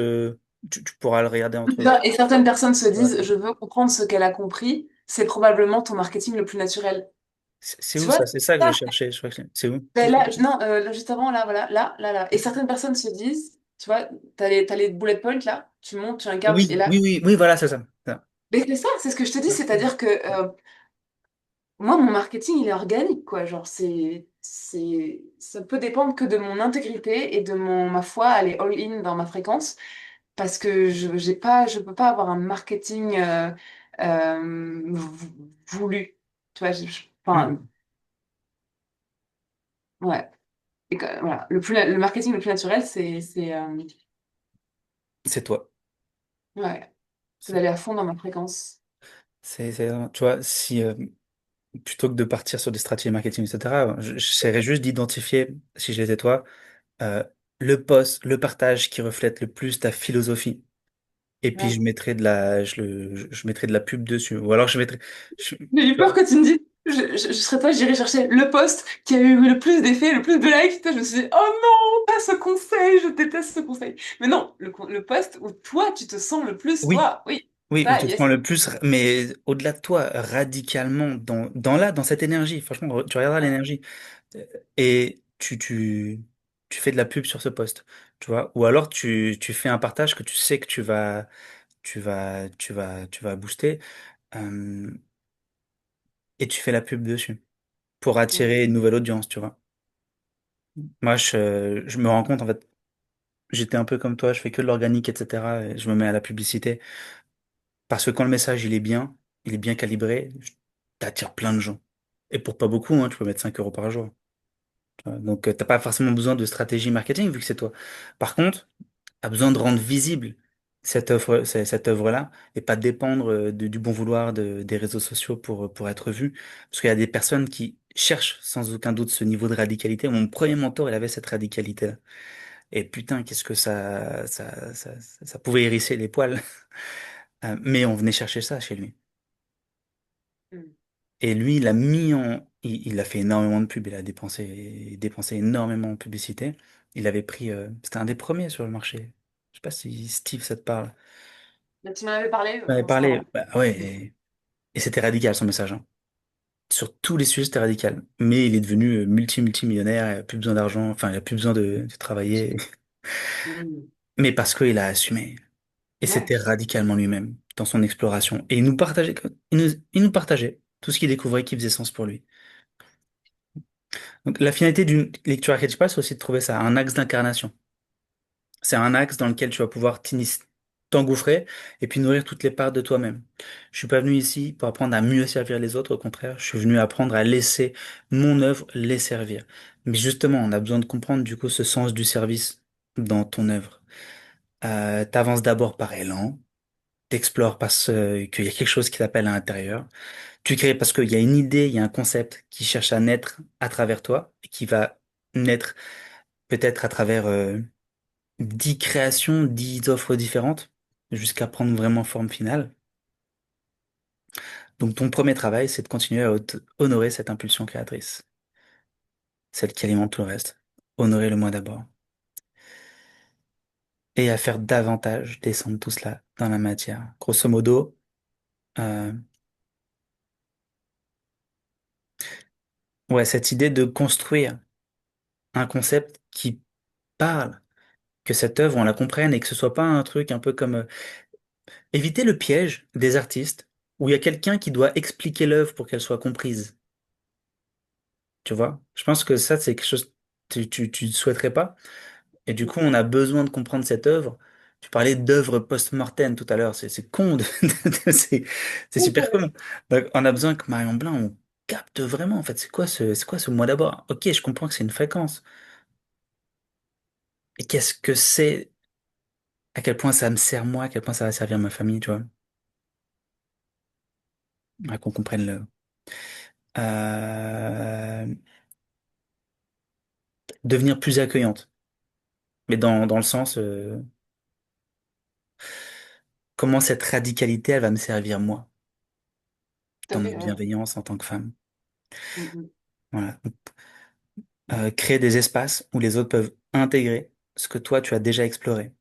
Tu pourras le regarder entre. Et certaines personnes se Ouais. disent, je veux comprendre ce qu'elle a compris, c'est probablement ton marketing le plus naturel. C'est Tu où vois, ça? C'est ça que je ça, cherchais. Je crois que c'est où? ben là, non, là, juste avant, là, voilà, là. Et certaines personnes se disent, tu vois, t'as les bullet points là, tu montes, tu incarnes, et Oui, là, oui, oui, oui, voilà, c'est ça. Ça. mais c'est ça, c'est ce que je te dis, Ouais. c'est-à-dire que moi, mon marketing, il est organique, quoi. Genre, ça peut dépendre que de mon intégrité et de ma foi, aller all-in dans ma fréquence, parce que je peux pas avoir un marketing voulu. Tu vois, enfin, Hmm. ouais. Voilà. Le marketing le plus naturel, C'est toi. ouais, c'est C'est, d'aller à fond dans ma fréquence. tu vois, si plutôt que de partir sur des stratégies marketing, etc., j'essaierais juste d'identifier, si je l'étais toi, euh, le post, le partage qui reflète le plus ta philosophie. Et puis Ouais. je mettrais de la pub dessus. Ou alors J'ai tu eu peur vois, que tu me dises, je serais toi, j'irais chercher le post qui a eu le plus d'effets, le plus de likes. Putain, je me suis dit, oh non, pas ce conseil, je déteste ce conseil. Mais non, le post où toi, tu te sens le plus oui, toi, oui, oui, où ça, tu te prends yes. le plus, mais au-delà de toi, radicalement, dans cette énergie. Franchement, tu regarderas Ouais. l'énergie. Et tu fais de la pub sur ce post, tu vois. Ou alors tu fais un partage que tu sais que tu vas booster, euh, et tu fais la pub dessus pour Mm. attirer une nouvelle audience, tu vois. Moi, je me rends compte, en fait, j'étais un peu comme toi, je fais que de l'organique, etc. Et je me mets à la publicité. Parce que quand le message, il est bien calibré, t'attires plein de gens. Et pour pas beaucoup, hein, tu peux mettre 5 euros par jour. Tu vois. Donc, t'as pas forcément besoin de stratégie marketing vu que c'est toi. Par contre, a besoin de rendre visible cette œuvre-là et pas dépendre du bon vouloir des réseaux sociaux pour être vu. Parce qu'il y a des personnes qui cherchent sans aucun doute ce niveau de radicalité. Mon premier mentor, il avait cette radicalité-là. Et putain, qu'est-ce que ça pouvait hérisser les poils. Mais on venait chercher ça chez lui. Mm. Et lui, il a fait énormément de pubs, il dépensé énormément en publicité. Il avait pris, c'était un des premiers sur le marché. Je sais pas si Steve, ça te parle. Mais tu m'en avais parlé On avait dans ce temps-là. parlé, bah ouais, et c'était radical son message, hein. Sur tous les sujets, c'était radical. Mais il est devenu multimillionnaire, il a plus besoin d'argent, enfin, il a plus besoin de travailler. Mm. Mais parce qu'il a assumé. Et Ouais. c'était radicalement lui-même dans son exploration. Et il nous partageait tout ce qu'il découvrait qui faisait sens pour lui. Donc, la finalité d'une lecture archétypale, c'est aussi de trouver ça, un axe d'incarnation. C'est un axe dans lequel tu vas pouvoir t'initier. t'engouffrer et puis nourrir toutes les parts de toi-même. Je suis pas venu ici pour apprendre à mieux servir les autres, au contraire, je suis venu apprendre à laisser mon œuvre les servir. Mais justement, on a besoin de comprendre du coup ce sens du service dans ton œuvre. T'avances d'abord par élan, t'explores parce qu'il y a quelque chose qui t'appelle à l'intérieur. Tu crées parce qu'il y a une idée, il y a un concept qui cherche à naître à travers toi et qui va naître peut-être à travers 10 créations, 10 offres différentes jusqu'à prendre vraiment forme finale. Donc ton premier travail, c'est de continuer à honorer cette impulsion créatrice, celle qui alimente tout le reste. Honorer le moi d'abord. Et à faire davantage descendre tout cela dans la matière. Grosso modo, euh, ouais, cette idée de construire un concept qui parle, que cette œuvre, on la comprenne et que ce soit pas un truc un peu comme éviter le piège des artistes où il y a quelqu'un qui doit expliquer l'œuvre pour qu'elle soit comprise. Tu vois? Je pense que ça, c'est quelque chose que tu ne souhaiterais pas. Et du coup, on a besoin de comprendre cette œuvre. Tu parlais d'œuvre post-mortem tout à l'heure. C'est con. C'est c'est super con. Donc, on a besoin que Marion Blin, on capte vraiment, en fait, c'est quoi ce moi d'abord? Ok, je comprends que c'est une fréquence. Et qu'est-ce que c'est? À quel point ça me sert moi? À quel point ça va servir ma famille, tu vois? Ouais, qu'on comprenne le... Euh, devenir plus accueillante. Mais dans le sens, comment cette radicalité, elle va me servir moi, Tout à dans ma fait, ouais. bienveillance en tant que femme. Mm, Voilà. Créer des espaces où les autres peuvent intégrer ce que toi tu as déjà exploré,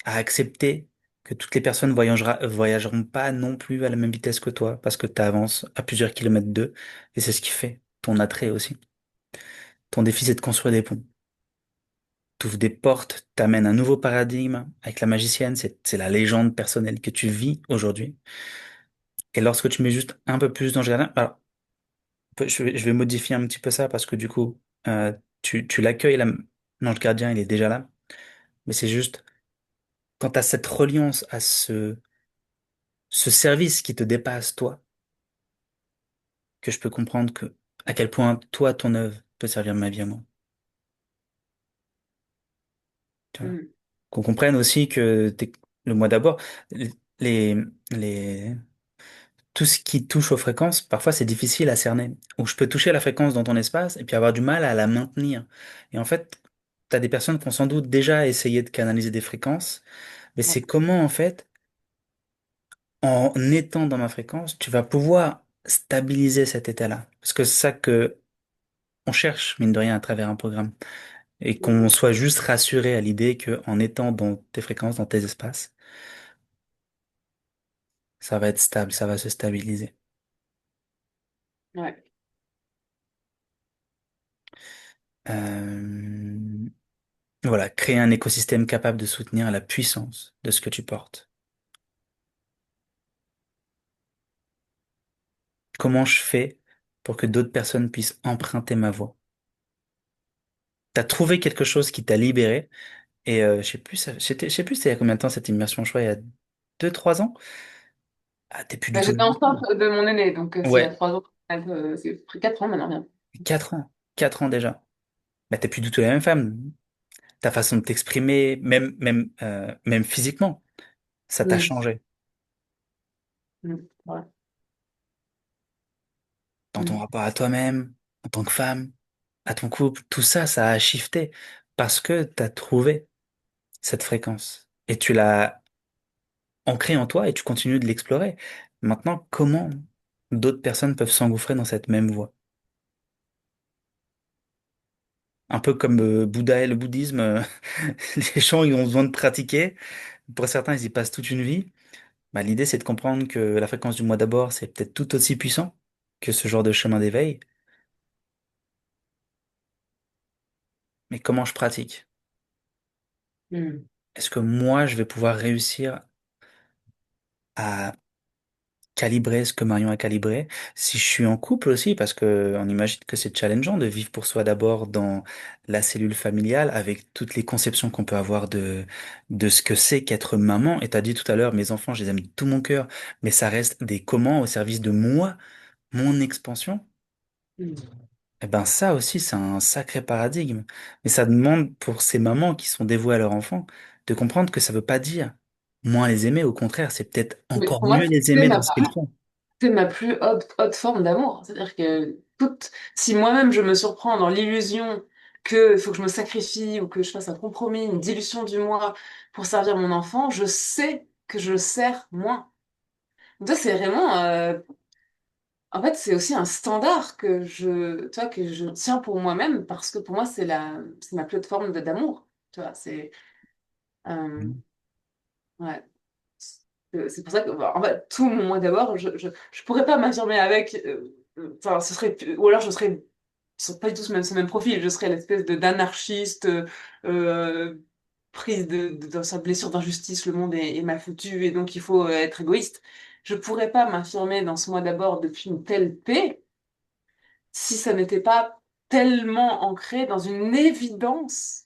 à accepter que toutes les personnes voyageront pas non plus à la même vitesse que toi, parce que tu avances à plusieurs kilomètres d'eux, et c'est ce qui fait ton attrait aussi. Ton défi, c'est de construire des ponts. T'ouvres des portes, t'amènes un nouveau paradigme avec la magicienne, c'est la légende personnelle que tu vis aujourd'hui. Et lorsque tu mets juste un peu plus dans le jardin, alors je vais modifier un petit peu ça parce que du coup, tu l'accueilles, l'ange gardien, il est déjà là. Mais c'est juste, quand tu as cette reliance à ce service qui te dépasse, toi, que je peux comprendre que, à quel point, toi, ton œuvre peut servir ma vie à moi. Tu vois. mm. Qu'on comprenne aussi que le moi d'abord, les, les, tout ce qui touche aux fréquences, parfois c'est difficile à cerner. Ou je peux toucher la fréquence dans ton espace et puis avoir du mal à la maintenir. Et en fait, tu as des personnes qui ont sans doute déjà essayé de canaliser des fréquences, mais Ouais. c'est comment, en fait, en étant dans ma fréquence, tu vas pouvoir stabiliser cet état-là. Parce que c'est ça que on cherche, mine de rien, à travers un programme. Et qu'on Mm, soit juste rassuré à l'idée que en étant dans tes fréquences, dans tes espaces, ça va être stable, ça va se stabiliser. ouais. Euh, Voilà, créer un écosystème capable de soutenir la puissance de ce que tu portes. Comment je fais pour que d'autres personnes puissent emprunter ma voix? T'as trouvé quelque chose qui t'a libéré et je sais plus, je sais plus c'était il y a combien de temps cette immersion, je crois il y a 2, 3 ans? Ah, t'es plus du Bah, tout le j'étais même. enceinte de mon aîné, donc c'est il y a Ouais, 3 ans. C'est pris 4 ans maintenant, bien. 4 ans, 4 ans déjà. Bah, t'es plus du tout la même femme. Ta façon de t'exprimer, même physiquement, ça t'a Mm, changé. ouais. Dans ton Mm, rapport à toi-même, en tant que femme, à ton couple, tout ça, ça a shifté parce que t'as trouvé cette fréquence. Et tu l'as ancrée en toi et tu continues de l'explorer. Maintenant, comment d'autres personnes peuvent s'engouffrer dans cette même voie? Un peu comme Bouddha et le bouddhisme, les gens ils ont besoin de pratiquer. Pour certains, ils y passent toute une vie. Bah, l'idée, c'est de comprendre que la fréquence du moi d'abord, c'est peut-être tout aussi puissant que ce genre de chemin d'éveil. Mais comment je pratique? mm. Est-ce que moi, je vais pouvoir réussir à calibrer ce que Marion a calibré, si je suis en couple aussi, parce que on imagine que c'est challengeant de vivre pour soi d'abord dans la cellule familiale avec toutes les conceptions qu'on peut avoir de ce que c'est qu'être maman. Et t'as dit tout à l'heure, mes enfants, je les aime de tout mon cœur, mais ça reste des comment au service de moi, mon expansion. Mm. Eh ben ça aussi, c'est un sacré paradigme. Mais ça demande pour ces mamans qui sont dévouées à leur enfant de comprendre que ça veut pas dire moins les aimer. Au contraire, c'est peut-être Mais encore pour moi, mieux les c'est aimer dans ma, ce qu'ils font. c'est ma plus haute forme d'amour. C'est-à-dire que si moi-même je me surprends dans l'illusion qu'il faut que je me sacrifie ou que je fasse un compromis, une dilution du moi pour servir mon enfant, je sais que je le sers moins. Donc ça, c'est vraiment, en fait, c'est aussi un standard que je tiens pour moi-même parce que pour moi, c'est ma plus haute forme d'amour. Tu vois, euh, ouais. C'est pour ça que, bah, en fait, tout mon moi d'abord, je pourrais pas m'affirmer avec, enfin, ou alors je serais, pas du tout ce même profil, je serais l'espèce d'anarchiste, euh, prise dans sa blessure d'injustice, le monde est mal foutu et donc il faut être égoïste. Je pourrais pas m'affirmer dans ce moi d'abord depuis une telle paix si ça n'était pas tellement ancré dans une évidence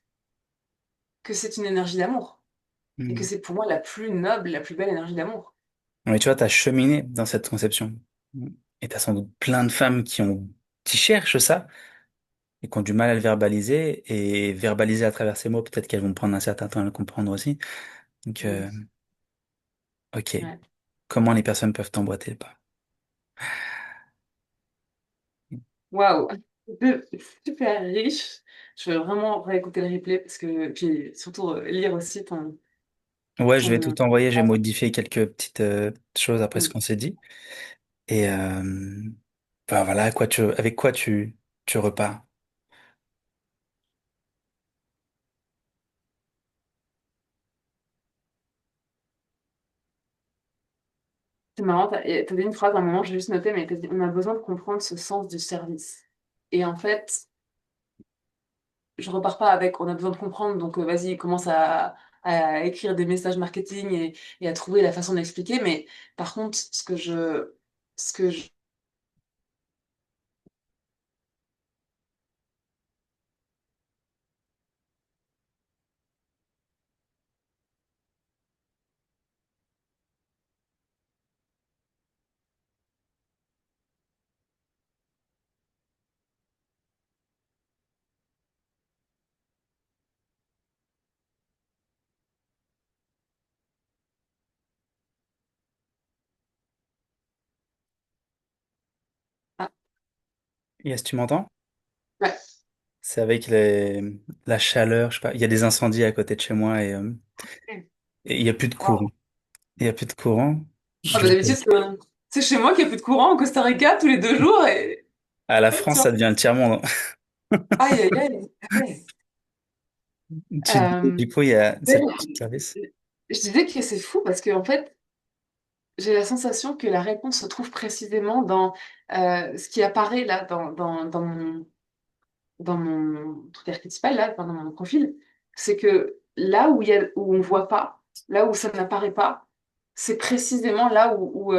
que c'est une énergie d'amour et que Mm. c'est pour moi la plus noble, la plus belle énergie d'amour. Mais tu vois, t'as cheminé dans cette conception. Mm. Et t'as sans doute plein de femmes qui cherchent ça et qui ont du mal à le verbaliser. Et verbaliser à travers ces mots, peut-être qu'elles vont prendre un certain temps à le comprendre aussi. Donc, Mm. ok. Ouais. Comment les personnes peuvent t'emboîter le pas? Waouh, c'est super riche. Je vais vraiment réécouter le replay parce que, puis surtout lire aussi Ouais, je vais ton... tout envoyer. J'ai modifié quelques petites choses après ce Mm. qu'on s'est dit. Et bah voilà, avec quoi tu repars. C'est marrant, t'as dit une phrase à un moment, j'ai juste noté, mais t'as dit, on a besoin de comprendre ce sens du service. Et en fait, je repars pas avec, on a besoin de comprendre, donc vas-y, commence à écrire des messages marketing et à trouver la façon d'expliquer. Mais par contre, ce que je... Ah, Yes, tu m'entends? ouais. C'est avec la chaleur, je sais pas. Il y a des incendies à côté de chez moi et il y a plus de courant. Wow. Il y a plus de courant. Ah Je bah le d'habitude, sais. c'est chez moi qu'il n'y a plus de courant au Costa Rica tous les 2 jours et... À la Tu France, vois. ça devient le tiers-monde. Aïe, aïe, aïe. Ouais. Tu disais, du coup, il y a Mais cette petite service. je disais que c'est fou parce que en fait, j'ai la sensation que la réponse se trouve précisément dans ce qui apparaît là dans mon truc archétypal, là, enfin, dans mon profil. C'est que là où on voit pas, là où ça n'apparaît pas, c'est précisément là où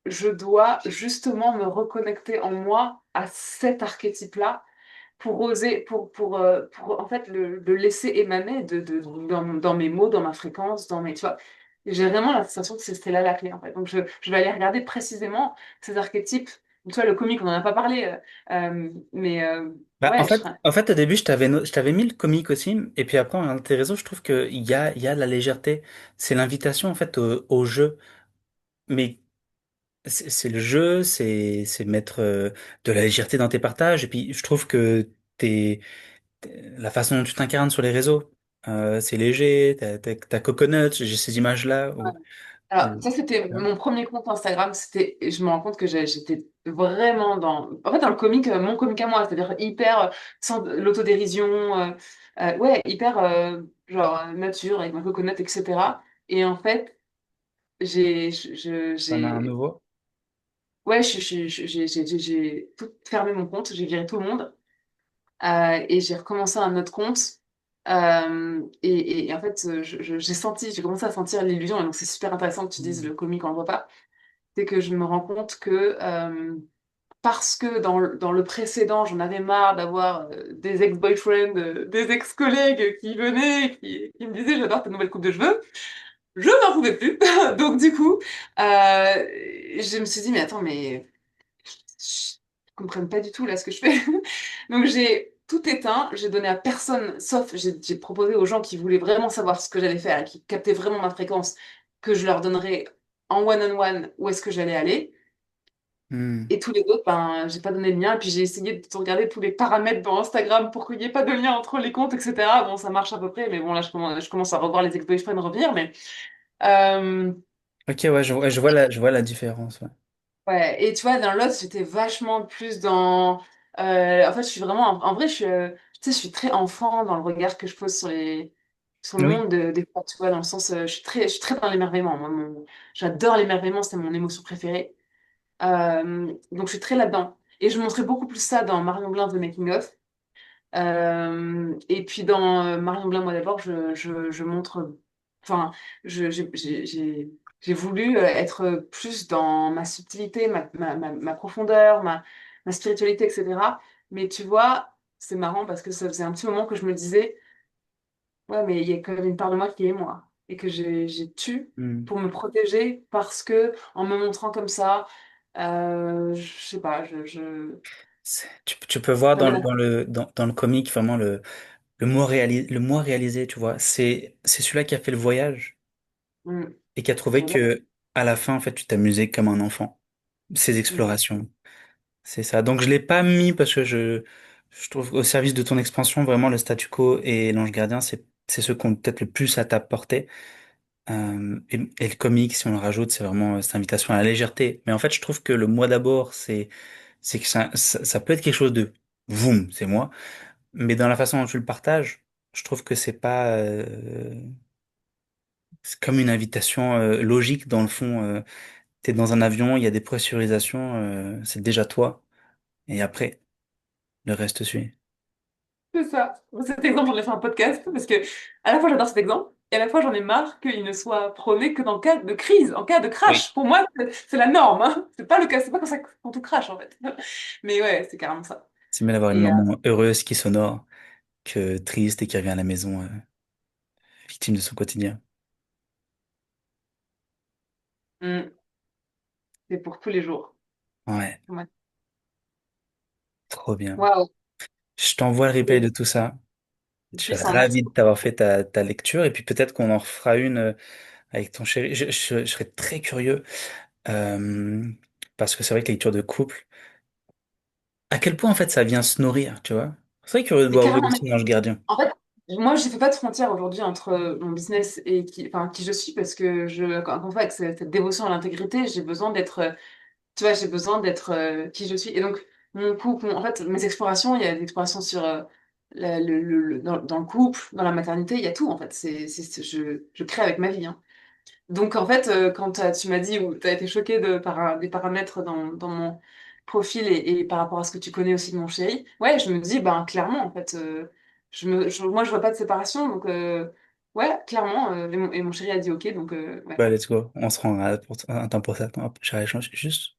je dois justement me reconnecter en moi à cet archétype-là pour oser, pour en fait le laisser émaner dans mes mots, dans ma fréquence, dans mes, tu vois. J'ai vraiment la sensation que c'était là la clé, en fait. Donc, je vais aller regarder précisément ces archétypes. Tu vois, le comique, on n'en a pas parlé, mais Bah, ouais, je serais... en fait, au début, je t'avais mis le comique aussi, et puis après, en tes réseaux, je trouve il y a de la légèreté. C'est l'invitation, en fait, au jeu. Mais c'est le jeu, c'est mettre de la légèreté dans tes partages, et puis je trouve que la façon dont tu t'incarnes sur les réseaux, c'est léger, t'as Coconut, j'ai ces images-là Alors, où- ça, c'était Ouais. mon premier compte Instagram. Et je me rends compte que j'étais vraiment en fait, dans le comique, mon comique à moi, c'est-à-dire hyper sans l'autodérision, ouais, hyper genre nature avec ma coconut, etc. Et en fait, T'en as un nouveau. ouais, j'ai tout fermé mon compte, j'ai viré tout le monde et j'ai recommencé un autre compte. Et en fait, j'ai commencé à sentir l'illusion, et donc c'est super intéressant que tu dises le comique, on le voit pas. C'est que je me rends compte que parce que dans le précédent, j'en avais marre d'avoir des ex-boyfriends, des ex-collègues qui venaient, qui me disaient j'adore ta nouvelle coupe de cheveux, je n'en pouvais plus. Donc du coup, je me suis dit mais attends, mais je comprends pas du tout là ce que je fais. Donc j'ai tout éteint, j'ai donné à personne, sauf j'ai proposé aux gens qui voulaient vraiment savoir ce que j'allais faire et qui captaient vraiment ma fréquence, que je leur donnerais en one-on-one où est-ce que j'allais aller. Hmm. Et tous les autres, ben, j'ai pas donné le lien. Et puis j'ai essayé de regarder tous les paramètres dans Instagram pour qu'il n'y ait pas de lien entre les comptes, etc. Bon, ça marche à peu près, mais bon, là, je commence à revoir les ex-boyfriends revenir. Mais euh, Ok, ouais, je vois la différence. Ouais. ouais, et tu vois, dans l'autre, j'étais vachement plus dans. En fait, je suis vraiment. En vrai, tu sais, je suis très enfant dans le regard que je pose sur le Oui. monde, des fois, tu vois, dans le sens. Je suis très dans l'émerveillement. Moi, j'adore l'émerveillement, c'est mon émotion préférée. Donc, je suis très là-dedans. Et je montrais beaucoup plus ça dans Marion Blin The Making of. Et puis dans Marion Blin, moi d'abord, je montre, enfin, j'ai voulu être plus dans ma subtilité, ma profondeur, ma spiritualité, etc. Mais tu vois, c'est marrant parce que ça faisait un petit moment que je me disais, ouais, mais il y a quand même une part de moi qui est moi et que j'ai tué Hmm. pour me protéger parce que en me montrant comme ça, je sais pas, Tu peux voir ça me dans le comique vraiment le moi réalisé, tu vois. C'est celui-là qui a fait le voyage Mm. et qui a trouvé que à la fin, en fait, tu t'amusais comme un enfant. Ces Mm. explorations. C'est ça. Donc je l'ai pas mis parce que je trouve au service de ton expansion, vraiment le statu quo et l'ange gardien, c'est ceux qui ont peut-être le plus à t'apporter. Et le comique, si on le rajoute, c'est vraiment cette invitation à la légèreté. Mais en fait, je trouve que le moi d'abord, c'est que ça peut être quelque chose de voum, c'est moi. Mais dans la façon dont tu le partages, je trouve que c'est pas c'est comme une invitation logique dans le fond. T'es dans un avion, il y a des pressurisations, c'est déjà toi. Et après, le reste suit. C'est ça. Cet exemple, j'en ai fait un podcast parce que à la fois j'adore cet exemple et à la fois j'en ai marre qu'il ne soit prôné que dans le cas de crise, en cas de Oui. crash. Pour moi, c'est la norme, hein. C'est pas le cas, c'est pas comme ça qu'on tout crash en fait. Mais ouais, c'est carrément ça. C'est mieux d'avoir une Et maman heureuse qui s'honore que triste et qui revient à la maison victime de son quotidien. c'est pour tous les jours. Ouais, Ouais. trop bien. Waouh, Je t'envoie le replay de tout ça. c'est Je suis puissant, merci ravi de beaucoup. t'avoir fait ta lecture et puis peut-être qu'on en refera une avec ton chéri. Je serais très curieux euh, parce que c'est vrai que la lecture de couple, à quel point en fait ça vient se nourrir, tu vois? C'est vrai curieux de Mais voir où est carrément, aussi l'ange gardien. en fait, moi, je fais pas de frontière aujourd'hui entre mon business et qui je suis parce que encore une fois, avec cette dévotion à l'intégrité, j'ai besoin d'être. Tu vois, j'ai besoin d'être qui je suis. Et donc, mon couple, en fait, mes explorations, il y a des explorations sur dans le couple, dans la maternité, il y a tout, en fait. Je crée avec ma vie, hein. Donc, en fait, quand tu m'as dit ou tu as été choquée des paramètres dans mon profil et par rapport à ce que tu connais aussi de mon chéri, ouais, je me dis, ben, clairement, en fait, moi, je vois pas de séparation. Donc, ouais, clairement. Et mon chéri a dit OK. Donc, ouais. Bah let's go, on se rend à un temps pour ça. Hop, j'arrête juste